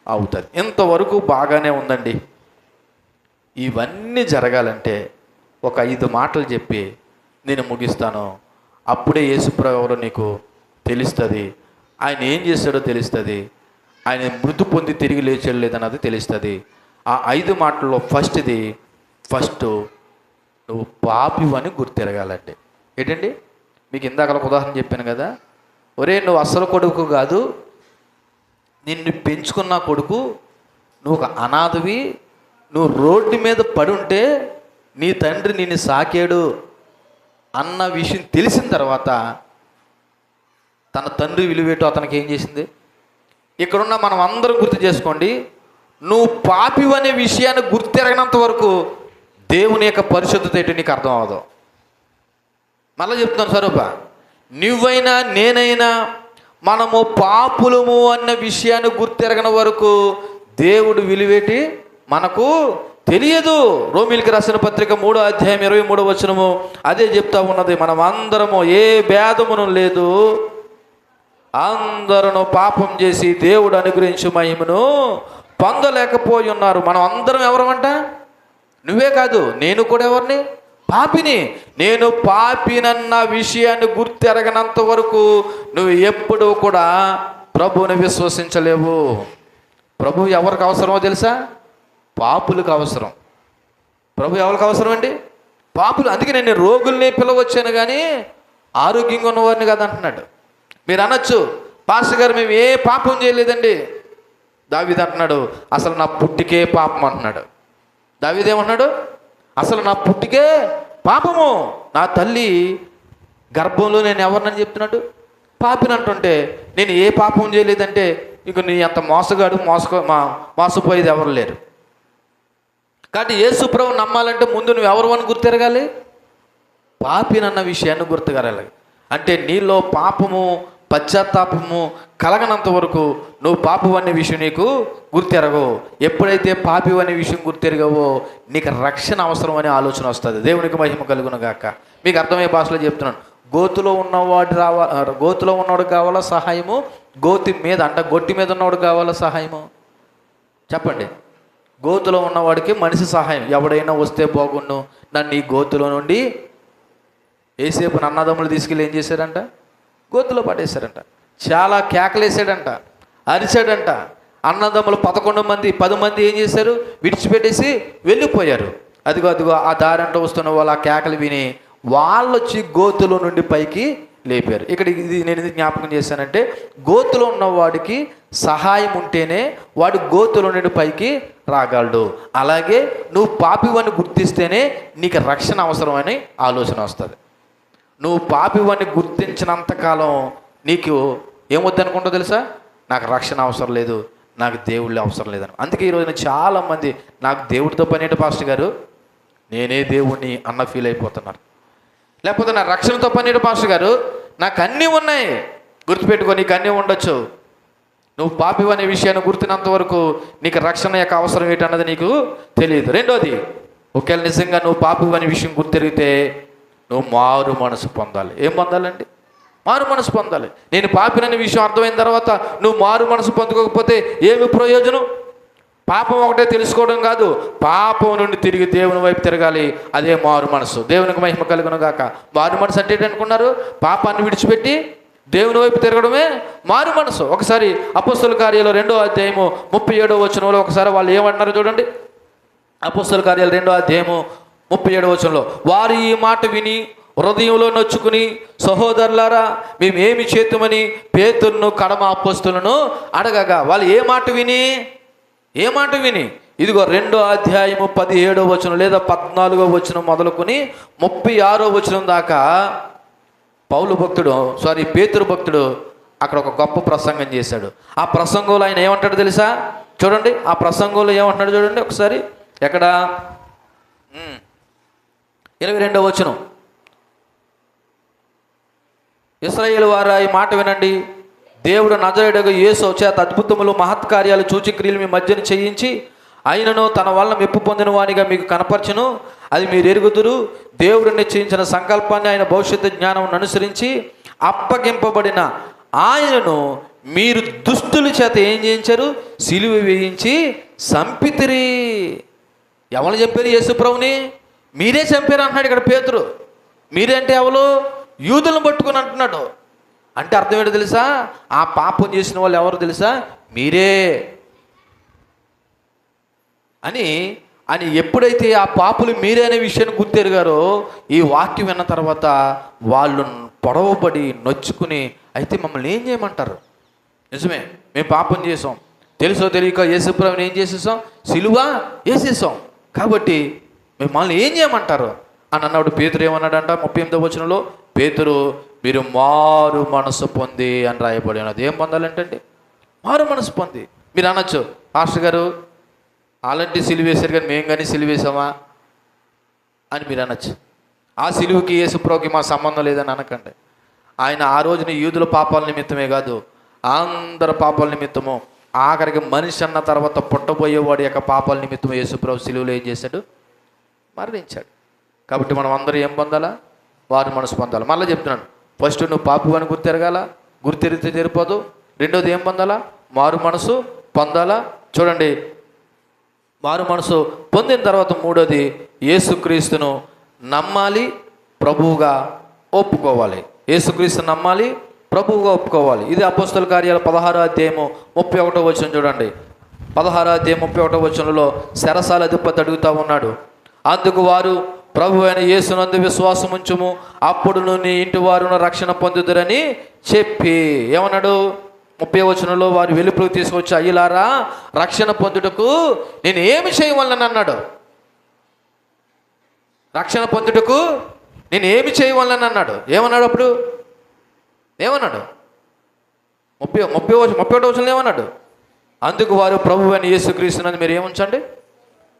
అవుతుంది. ఇంతవరకు బాగానే ఉందండి. ఇవన్నీ జరగాలంటే ఒక 5 మాటలు చెప్పి నేను ముగిస్తాను. అప్పుడే యేసుప్రభువు ఎవరో నీకు తెలుస్తుంది, ఆయన ఏం చేస్తాడో తెలుస్తుంది, ఆయన మృతి పొంది తిరిగి లేచాడు లేదన్నది తెలుస్తుంది. ఆ 5 మాటల్లో ఫస్ట్ నువ్వు పాపివని గుర్తెరగాలండి. ఏంటండి? మీకు ఇందాక ఒక ఉదాహరణ చెప్పాను కదా, ఒరే నువ్వు అసలు కొడుకు కాదు, నిన్ను పెంచుకున్న కొడుకు, నువ్వు ఒక అనాథవి, నువ్వు రోడ్డు మీద పడి ఉంటే నీ తండ్రి నిన్ను సాకాడు అన్న విషయం తెలిసిన తర్వాత తన తండ్రి విలువేటో అతనికి ఏం చేసింది? ఇక్కడున్న మనం అందరం గుర్తు చేసుకోండి, నువ్వు పాపివనే విషయాన్ని గుర్తెరగనంత వరకు దేవుని యొక్క పరిశుద్ధత ఏంటి నీకు అర్థం అవ్వదు. మళ్ళీ చెప్తున్నాను స్వరూప, నువ్వైనా నేనైనా మనము పాపులము అన్న విషయాన్ని గుర్తెరగని వరకు దేవుడు విలువేటి మనకు తెలియదు. రోమీయులకు రాసిన పత్రిక 3వ అధ్యాయం 23వ వచనము అదే చెప్తా ఉన్నది. మనం అందరము ఏ భేదమును లేదు, అందరూ పాపం చేసి దేవుడు అనుగ్రహించు మహిమను పొందలేకపోయి ఉన్నారు. మనం అందరం ఎవరమంట? నువ్వే కాదు, నేను కూడా ఎవరిని? పాపిని. నేను పాపినన్న విషయాన్ని గుర్తెరగనంత వరకు నువ్వు ఎప్పుడూ కూడా ప్రభువుని విశ్వసించలేవు. ప్రభు ఎవరికి అవసరమో తెలుసా? పాపులకు అవసరం. ప్రభు ఎవరికి అవసరం అండి? పాపులు. అందుకే నేను రోగుల్ని పిలవచ్చాను కానీ ఆరోగ్యంగా ఉన్నవారిని కాదు అంటున్నాడు. మీరు అనొచ్చు, పాస్టర్ గారు మేము ఏ పాపం చేయలేదండి. దావీదు అంటున్నాడు, అసలు నా పుట్టికే పాపం అంటున్నాడు. దావీదు ఏమంటున్నాడు? అసలు నా పుట్టికే పాపము, నా తల్లి గర్భంలో నేను ఎవరినని చెప్తున్నాడు? పాపిని అంటుంటే నేను ఏ పాపం చేయలేదంటే ఇంక నీ అంత మోసగాడు మోసపోయేది ఎవరు లేరు. కాబట్టి యేసు ప్రభువుని నమ్మాలంటే ముందు నువ్వు ఎవరు అని గుర్తెరగాలి? పాపినన్న విషయాన్ని గుర్తుగరాలి. అంటే నీలో పాపము పశ్చాత్తాపము కలగనంత వరకు నువ్వు పాపం అనే విషయం నీకు గుర్తెరగవు. ఎప్పుడైతే పాపి అనే విషయం గుర్తెరగవో నీకు రక్షణ అవసరం అనే ఆలోచన వస్తుంది. దేవునికి మహిమ కలుగును గాక. మీకు అర్థమయ్యే భాషలో చెప్తున్నాను. గోతులో ఉన్నవాడు కావాలా సహాయము? గొట్టి మీద ఉన్నవాడు కావాలా సహాయము? చెప్పండి. గోతులో ఉన్నవాడికి మనిషి సహాయం. ఎవడైనా వస్తే బాగుండు, నన్ను ఈ గోతులో నుండి ఏసేపు అన్నదమ్ములు తీసుకెళ్ళి ఏం చేశారంట? గోతులో పడేశారంట. చాలా కేకలేసాడంట, అరిచాడంట. అన్నదమ్ములు 11 మంది 10 మంది ఏం చేశారు? విడిచిపెట్టేసి వెళ్ళిపోయారు. అదిగో ఆ దారంట వస్తున్న వాళ్ళు ఆ కేకలు విని వాళ్ళు వచ్చి గోతులో నుండి పైకి లేపారు. ఇక్కడ నేను ఇది జ్ఞాపకం చేశానంటే గోతులో ఉన్నవాడికి సహాయం ఉంటేనే వాడు గోతులో నుండి పైకి రాగలడు. అలాగే నువ్వు పాపివని గుర్తిస్తేనే నీకు రక్షణ అవసరమని ఆలోచన వస్తుంది. నువ్వు పాపివని గుర్తించినంతకాలం నీకు ఏమొద్దనుకుంటో తెలుసా? నాకు రక్షణ అవసరం లేదు, నాకు దేవుళ్ళే అవసరం లేదని. అందుకే ఈరోజున చాలామంది నాకు దేవుడితో పనేటి పాస్టర్ గారు, నేనే దేవుణ్ణి అన్న ఫీల్ అయిపోతున్నారు. లేకపోతే నా రక్షణతో పనేటి పాస్టర్ గారు, నాకు అన్నీ ఉన్నాయి. గుర్తుపెట్టుకో, నీకు అన్నీ ఉండొచ్చు. నువ్వు పాపివనే విషయాన్ని గుర్తినంత వరకు నీకు రక్షణ యొక్క అవసరం ఏంటన్నది నీకు తెలియదు. రెండోది, ఒకవేళ నిజంగా నువ్వు పాపివనే విషయం గుర్తిరిగితే నువ్వు మారు మనసు పొందాలి. ఏం పొందాలండి? మారు మనసు పొందాలి. నేను పాపిననే విషయం అర్థమైన తర్వాత నువ్వు మారు మనసు పొందుకోకపోతే ఏమి ప్రయోజనం? పాపం ఒకటే తెలుసుకోవడం కాదు, పాపం నుండి తిరిగి దేవుని వైపు తిరగాలి. అదే మారు మనసు. దేవునికి మహిమ కలుగును గాక. మారు మనసు అంటే ఏంటనుకున్నారు? పాపాన్ని విడిచిపెట్టి దేవుని వైపు తిరగడమే మారు మనసు. ఒకసారి అపోస్తలుల కార్యాలు 2వ అధ్యాయము 37వ వచనంలో ఒకసారి వాళ్ళు ఏమంటున్నారు చూడండి. అపోస్తలుల కార్యాలు 2వ అధ్యాయము 37వ వచనంలో, వారు ఈ మాట విని హృదయంలో నొచ్చుకుని, సహోదరులారా మేమేమి చేతుమని పేతురును కడమ అపోస్తలులను అడగగా, వాళ్ళు ఏ మాట విని ఇదిగో 2వ అధ్యాయము 17వ వచనం లేదా 14వ వచనం మొదలుకొని 36వ వచనం దాకా పేతురు భక్తుడు అక్కడ ఒక గొప్ప ప్రసంగం చేశాడు. ఆ ప్రసంగంలో ఆయన ఏమంటాడు తెలుసా? చూడండి, ఆ ప్రసంగంలో ఏమంటున్నాడు చూడండి ఒకసారి. ఎక్కడ? 22వ వచనం. ఇశ్రాయేలు వారా ఈ మాట వినండి. దేవుడు నజరేయుడగు యేసు చేత అద్భుతములు మహత్కార్యాలు సూచక్రియలు మీ మధ్యన చేయించి ఆయనను తన వలన మెప్పు పొందిన వానిగా మీకు కనపరచును. అది మీరు ఎరుగుదురు. దేవుడు నిశ్చయించిన సంకల్పాన్ని ఆయన భవిష్యత్తు జ్ఞానం అనుసరించి అప్పగింపబడిన ఆయనను మీరు దుష్టుల చేత ఏం చేయించారు? సిలువ వేయించి సంపితిరి. ఎవరు చంపారు? యేసుప్రభుని మీరే చంపారు అంటున్నాడు ఇక్కడ పేతురు. మీరే అంటే ఎవరు? యూదులను పట్టుకుని అంటున్నాడు. అంటే అర్థం ఏంటో తెలుసా? ఆ పాపం చేసిన వాళ్ళు ఎవరు తెలుసా? మీరే అని ఎప్పుడైతే ఆ పాపులు మీరే అనే విషయాన్ని గుర్తెరిగారో, ఈ వాక్యం విన్న తర్వాత వాళ్ళు పొడవబడి నొచ్చుకుని, అయితే మమ్మల్ని ఏం చేయమంటారు? నిజమే, మేము పాపం చేసాం, తెలుసో తెలియక యేసుప్రభుని ఏం చేసేసాం? సిలువ వేసేసాం. కాబట్టి మిమ్మల్ని ఏం చేయమంటారు అని అన్నప్పుడు పేతురు ఏమన్నాడంట? 38వ వచనంలో, పేతురు మీరు మారు మనసు పొంది అని రాయబడి ఉన్నది. ఏం పొందాలంటే మారు మనసు పొంది. మీరు అనొచ్చు, పాస్టర్ గారు అలాంటి సిలువేశారు కానీ మేము కానీ సిలువేసామా? అని మీరు అనొచ్చు. ఆ సిలువుకి యేసుప్రభుకి మా సంబంధం లేదని అనకండి. ఆయన ఆ రోజున యూదుల పాపాల నిమిత్తమే కాదు, అందరి పాపాల నిమిత్తము, ఆఖరికి మనిషి అన్న తర్వాత పుట్టబోయేవాడి యొక్క పాపాల నిమిత్తము యేసుప్రభు సిలువలో ఏం చేశాడు? మరణించాడు. కాబట్టి మనం అందరూ ఏం పొందాలా? వారు మనసు పొందాలి. మళ్ళీ చెప్తున్నాను, ఫస్ట్ నువ్వు పాపు అని గుర్తెరగాల, గుర్తెరిగితే సరిపోదు. రెండోది ఏం పొందాలా? మారు మనసు పొందాలా. చూడండి, మారు మనసు పొందిన తర్వాత మూడోది యేసుక్రీస్తును నమ్మాలి, ప్రభువుగా ఒప్పుకోవాలి. యేసుక్రీస్తును నమ్మాలి, ప్రభువుగా ఒప్పుకోవాలి. ఇది అపోస్తల కార్యాలు 16వ అధ్యాయము 31వ వచనం చూడండి. 16వ అధ్యాయం 31వ వచనంలో చెరసాల అధిపతి అడుగుతూ ఉన్నాడు. అందుకు వారు, ప్రభు అయిన యేసునందు విశ్వాసం ఉంచుము, అప్పుడు నువ్వు నీ ఇంటి వారును రక్షణ పొందుదురని చెప్పి ఏమన్నాడు? 30వ వచనంలో వారు వెలుపులకు తీసుకొచ్చి, అయ్యలారా, రక్షణ పొందుటకు నేను ఏమి చేయవలనని అన్నాడు. రక్షణ పొందుటకు నేను ఏమి చేయవలనని అన్నాడు. ఏమన్నాడు? అప్పుడు ఏమన్నాడు? 31వ వచనంలో ఏమన్నాడు? అందుకు వారు, ప్రభు అయిన యేసుక్రీస్తునందు మీరు ఏముంచండి?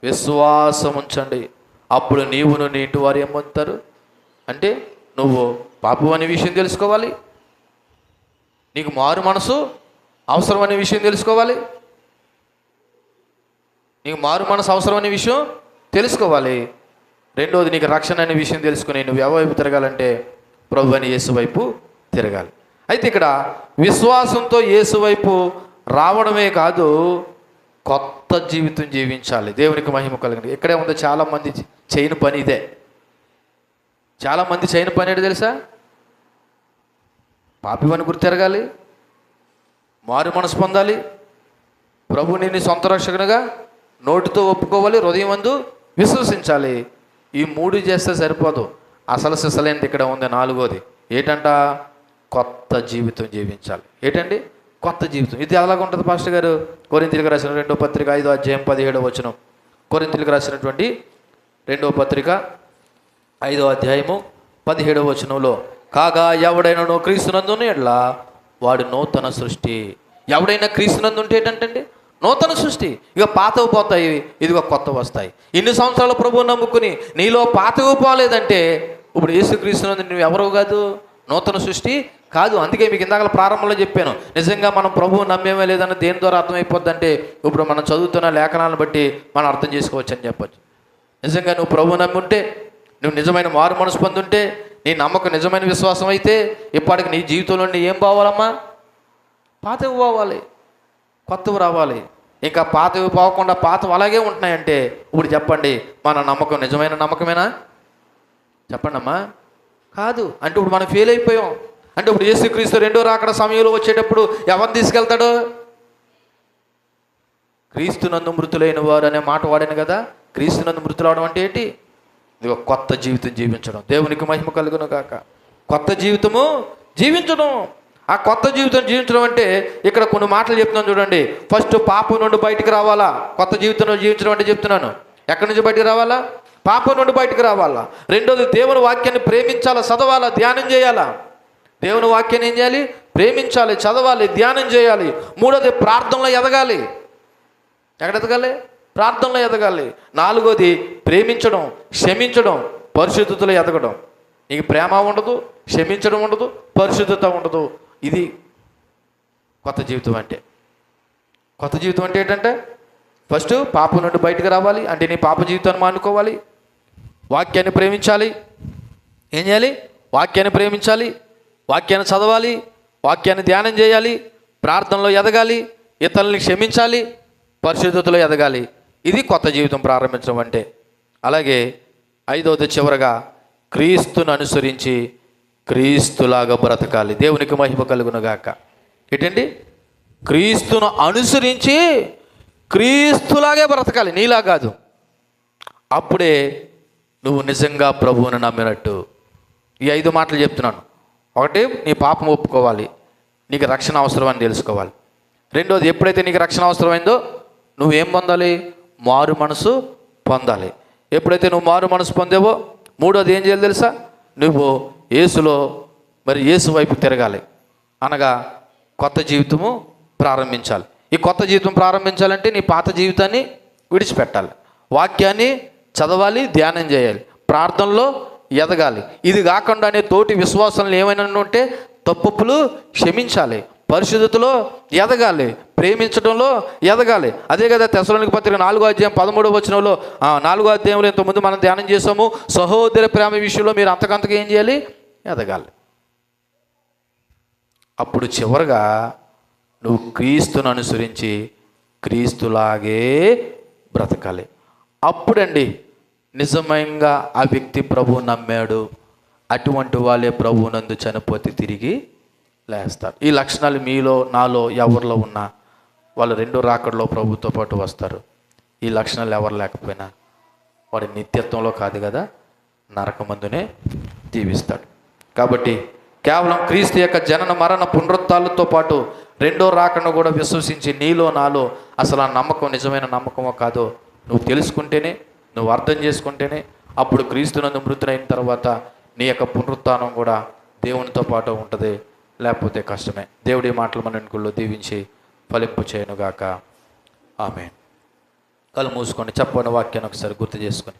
విశ్వాసం ఉంచండి, అప్పుడు నీవును నీ ఇంటి వారు ఏం పొందుతారు అంటే, నువ్వు పాపు అనే విషయం తెలుసుకోవాలి, నీకు మారు మనసు అవసరం అనే విషయం తెలుసుకోవాలి, నీకు మారు మనసు అవసరం అనే విషయం తెలుసుకోవాలి. రెండోది నీకు రక్షణ అనే విషయం తెలుసుకుని నువ్వు ఎవరి తిరగాలంటే ప్రభు అని యేసు వైపు తిరగాలి. అయితే ఇక్కడ విశ్వాసంతో యేసు వైపు రావడమే కాదు, కొత్త జీవితం జీవించాలి. దేవునికి మహిమ కలుగును. ఇక్కడే ఉంది చాలామంది చేయని పని ఇదే. చాలామంది చేయని పని ఏంటి తెలుసా? పాపివని గుర్తెరగాలి, మారు మనసు పొందాలి, ప్రభుని నీ సొంత రక్షకునిగా నోటితో ఒప్పుకోవాలి, హృదయమందు విశ్వసించాలి. ఈ మూడు చేస్తే సరిపోదు. అసలు సిసలేనిది ఇక్కడ ఉంది, నాలుగోది ఏంటంట? కొత్త జీవితం జీవించాలి. ఏంటండి కొత్త జీవితం? ఇది ఎలాగ ఉంటుంది పాస్టర్ గారు? కొరింథీయులకు రాసిన 2వ పత్రిక 5వ అధ్యాయం 17వ వచనం. కొరింథీయులకు రాసినటువంటి 2వ పత్రిక 5వ అధ్యాయము 17వ వచనంలో, కాగా ఎవడైనా క్రీస్తునందున్న ఎడల వాడు నూతన సృష్టి. ఎవడైనా క్రీస్తునందు ఉంటే ఏంటంటే నూతన సృష్టి. ఇక పాతవి పోతాయి, ఇదిగో కొత్తవి వస్తాయి. ఇన్ని సంవత్సరాల ప్రభువు నమ్ముకుని నీలో పాతవి పోలేదంటే ఇప్పుడు యేసుక్రీస్తునందు నువ్వు ఎవరో కాదు, నూతన సృష్టి కాదు. అందుకే మీకు ఇందాక ప్రారంభంలో చెప్పాను, నిజంగా మనం ప్రభువు నమ్మేమే లేదని దేని ద్వారా అర్థమైపోద్దంటే ఇప్పుడు మనం చదువుతున్న లేఖనాలను బట్టి మనం అర్థం చేసుకోవచ్చు అని చెప్పచ్చు. నిజంగా నువ్వు ప్రభువు నమ్మి ఉంటే, నువ్వు నిజమైన మారు మనసు పొందుంటే, నీ నమ్మకం నిజమైన విశ్వాసం అయితే ఇప్పటికి నీ జీవితంలో ఏం పోవాలమ్మా? పాతవి పోవాలి, కొత్తవి రావాలి. ఇంకా పాతవి పోకుండా పాతవి అలాగే ఉంటున్నాయంటే ఇప్పుడు చెప్పండి, మన నమ్మకం నిజమైన నమ్మకమేనా? చెప్పండి అమ్మా. కాదు. అంటే ఇప్పుడు మనం ఫెయిల్ అయిపోయాం. అంటే ఇప్పుడు యేసుక్రీస్తు రెండో రాకడ సమయంలో వచ్చేటప్పుడు ఎవరిని తీసుకెళ్తాడు? క్రీస్తునందు మృతులైన వారు అనే మాట వాడాను కదా. క్రీస్తునందు మృతులు అవడం అంటే ఏంటి? ఇది కొత్త జీవితం జీవించడం. దేవునికి మహిమ కలుగును గాక. కొత్త జీవితము జీవించడం. ఆ కొత్త జీవితం జీవించడం అంటే ఇక్కడ కొన్ని మాటలు చెప్తున్నాను చూడండి. ఫస్ట్ పాపం నుండి బయటికి రావాలా. కొత్త జీవితంలో జీవించడం అంటే చెప్తున్నాను, ఎక్కడి నుంచి బయటికి రావాలా? పాపం నుండి బయటికి రావాలా. రెండోది దేవుని వాక్యాన్ని ప్రేమించాలా, చదవాలా, ధ్యానం చేయాలా. దేవుని వాక్యాన్ని ఏం చేయాలి? ప్రేమించాలి, చదవాలి, ధ్యానం చేయాలి. మూడోది ప్రార్థనలో ఎదగాలి. ఎక్కడ ఎదగాలి? ప్రార్థనలో ఎదగాలి. నాలుగోది ప్రేమించడం, క్షమించడం, పరిశుద్ధతలో ఎదగడం. నీకు ప్రేమ ఉండదు, క్షమించడం ఉండదు, పరిశుద్ధత ఉండదు. ఇది కొత్త జీవితం అంటే. కొత్త జీవితం అంటే ఏంటంటే ఫస్ట్ పాపం నుండి బయటకు రావాలి. అంటే నీ పాప జీవితాన్ని మానుకోవాలి, వాక్యాన్ని ప్రేమించాలి. ఏం చేయాలి? వాక్యాన్ని ప్రేమించాలి, వాక్యాన్ని చదవాలి, వాక్యాన్ని ధ్యానం చేయాలి, ప్రార్థనలో ఎదగాలి, ఇతరులని క్షమించాలి, పరిశుద్ధతలో ఎదగాలి. ఇది కొత్త జీవితం ప్రారంభించడం అంటే. అలాగే ఐదవది చివరగా క్రీస్తును అనుసరించి క్రీస్తులాగా బ్రతకాలి. దేవునికి మహిమ కలుగునుగాక. ఏంటండి? క్రీస్తును అనుసరించి క్రీస్తులాగే బ్రతకాలి, నీలా కాదు. అప్పుడే నువ్వు నిజంగా ప్రభువుని నమ్మినట్టు. ఈ 5 మాటలు చెప్తున్నాను. ఒకటి, నీ పాపం ఒప్పుకోవాలి, నీకు రక్షణ అవసరం అని తెలుసుకోవాలి. రెండోది, ఎప్పుడైతే నీకు రక్షణ అవసరమైందో నువ్వేం పొందాలి? మారు మనసు పొందాలి. ఎప్పుడైతే నువ్వు మారు మనసు పొందేవో మూడోది ఏం చేయాలి తెలుసా? నువ్వు యేసులో యేసు వైపు తిరగాలి. అనగా కొత్త జీవితము ప్రారంభించాలి. ఈ కొత్త జీవితం ప్రారంభించాలంటే నీ పాత జీవితాన్ని విడిచిపెట్టాలి, వాక్యాన్ని చదవాలి, ధ్యానం చేయాలి, ప్రార్థనలో ఎదగాలి. ఇది కాకుండానే తోటి విశ్వాసాలు ఏమైనా ఉంటే తప్పులు క్షమించాలి, పరిశుద్ధతలో ఎదగాలి, ప్రేమించడంలో ఎదగాలి. అదే కదా తెస్సలోనికీ పత్రిక 4వ అధ్యాయం 13వ వచనంలో 4వ అధ్యాయంలో ఇంతకుముందు మనం ధ్యానం చేసాము. సహోదర ప్రేమ విషయంలో మీరు అంతకంతగా ఏం చేయాలి? ఎదగాలి. అప్పుడు చివరగా నువ్వు క్రీస్తును అనుసరించి క్రీస్తులాగే బ్రతకాలి. అప్పుడండి నిజంగా ఆ వ్యక్తి ప్రభువు నమ్మాడు. అటువంటి వాళ్ళే ప్రభువు నందు చనిపోతే తిరిగి లేస్తారు. ఈ లక్షణాలు మీలో నాలో ఎవరిలో ఉన్నా వాళ్ళు రెండో రాకడలో ప్రభుతో పాటు వస్తారు. ఈ లక్షణాలు ఎవరు లేకపోయినా వాడి నిత్యత్వంలో కాదు కదా, నరకమందునే జీవిస్తాడు. కాబట్టి కేవలం క్రీస్తు యొక్క జనన మరణ పునరుత్థానాలతో పాటు రెండో రాకడను కూడా విశ్వసించి నీలో నాలో అసలు ఆ నమ్మకం నిజమైన నమ్మకమో కాదో నువ్వు తెలుసుకుంటేనే, నువ్వు అర్థం చేసుకుంటేనే అప్పుడు క్రీస్తునందు మృతులైన తర్వాత నీ యొక్క పునరుత్థానం కూడా దేవునితో పాటు ఉంటుంది. లేకపోతే కష్టమే. దేవుడి మాటలు మన వెనుకల్లో దీవించి ఫలింపు చేయనుగాక. ఆమేన్. కళ్ళు మూసుకొని చెప్పని వాక్యాన్ని ఒకసారి గుర్తు చేసుకొని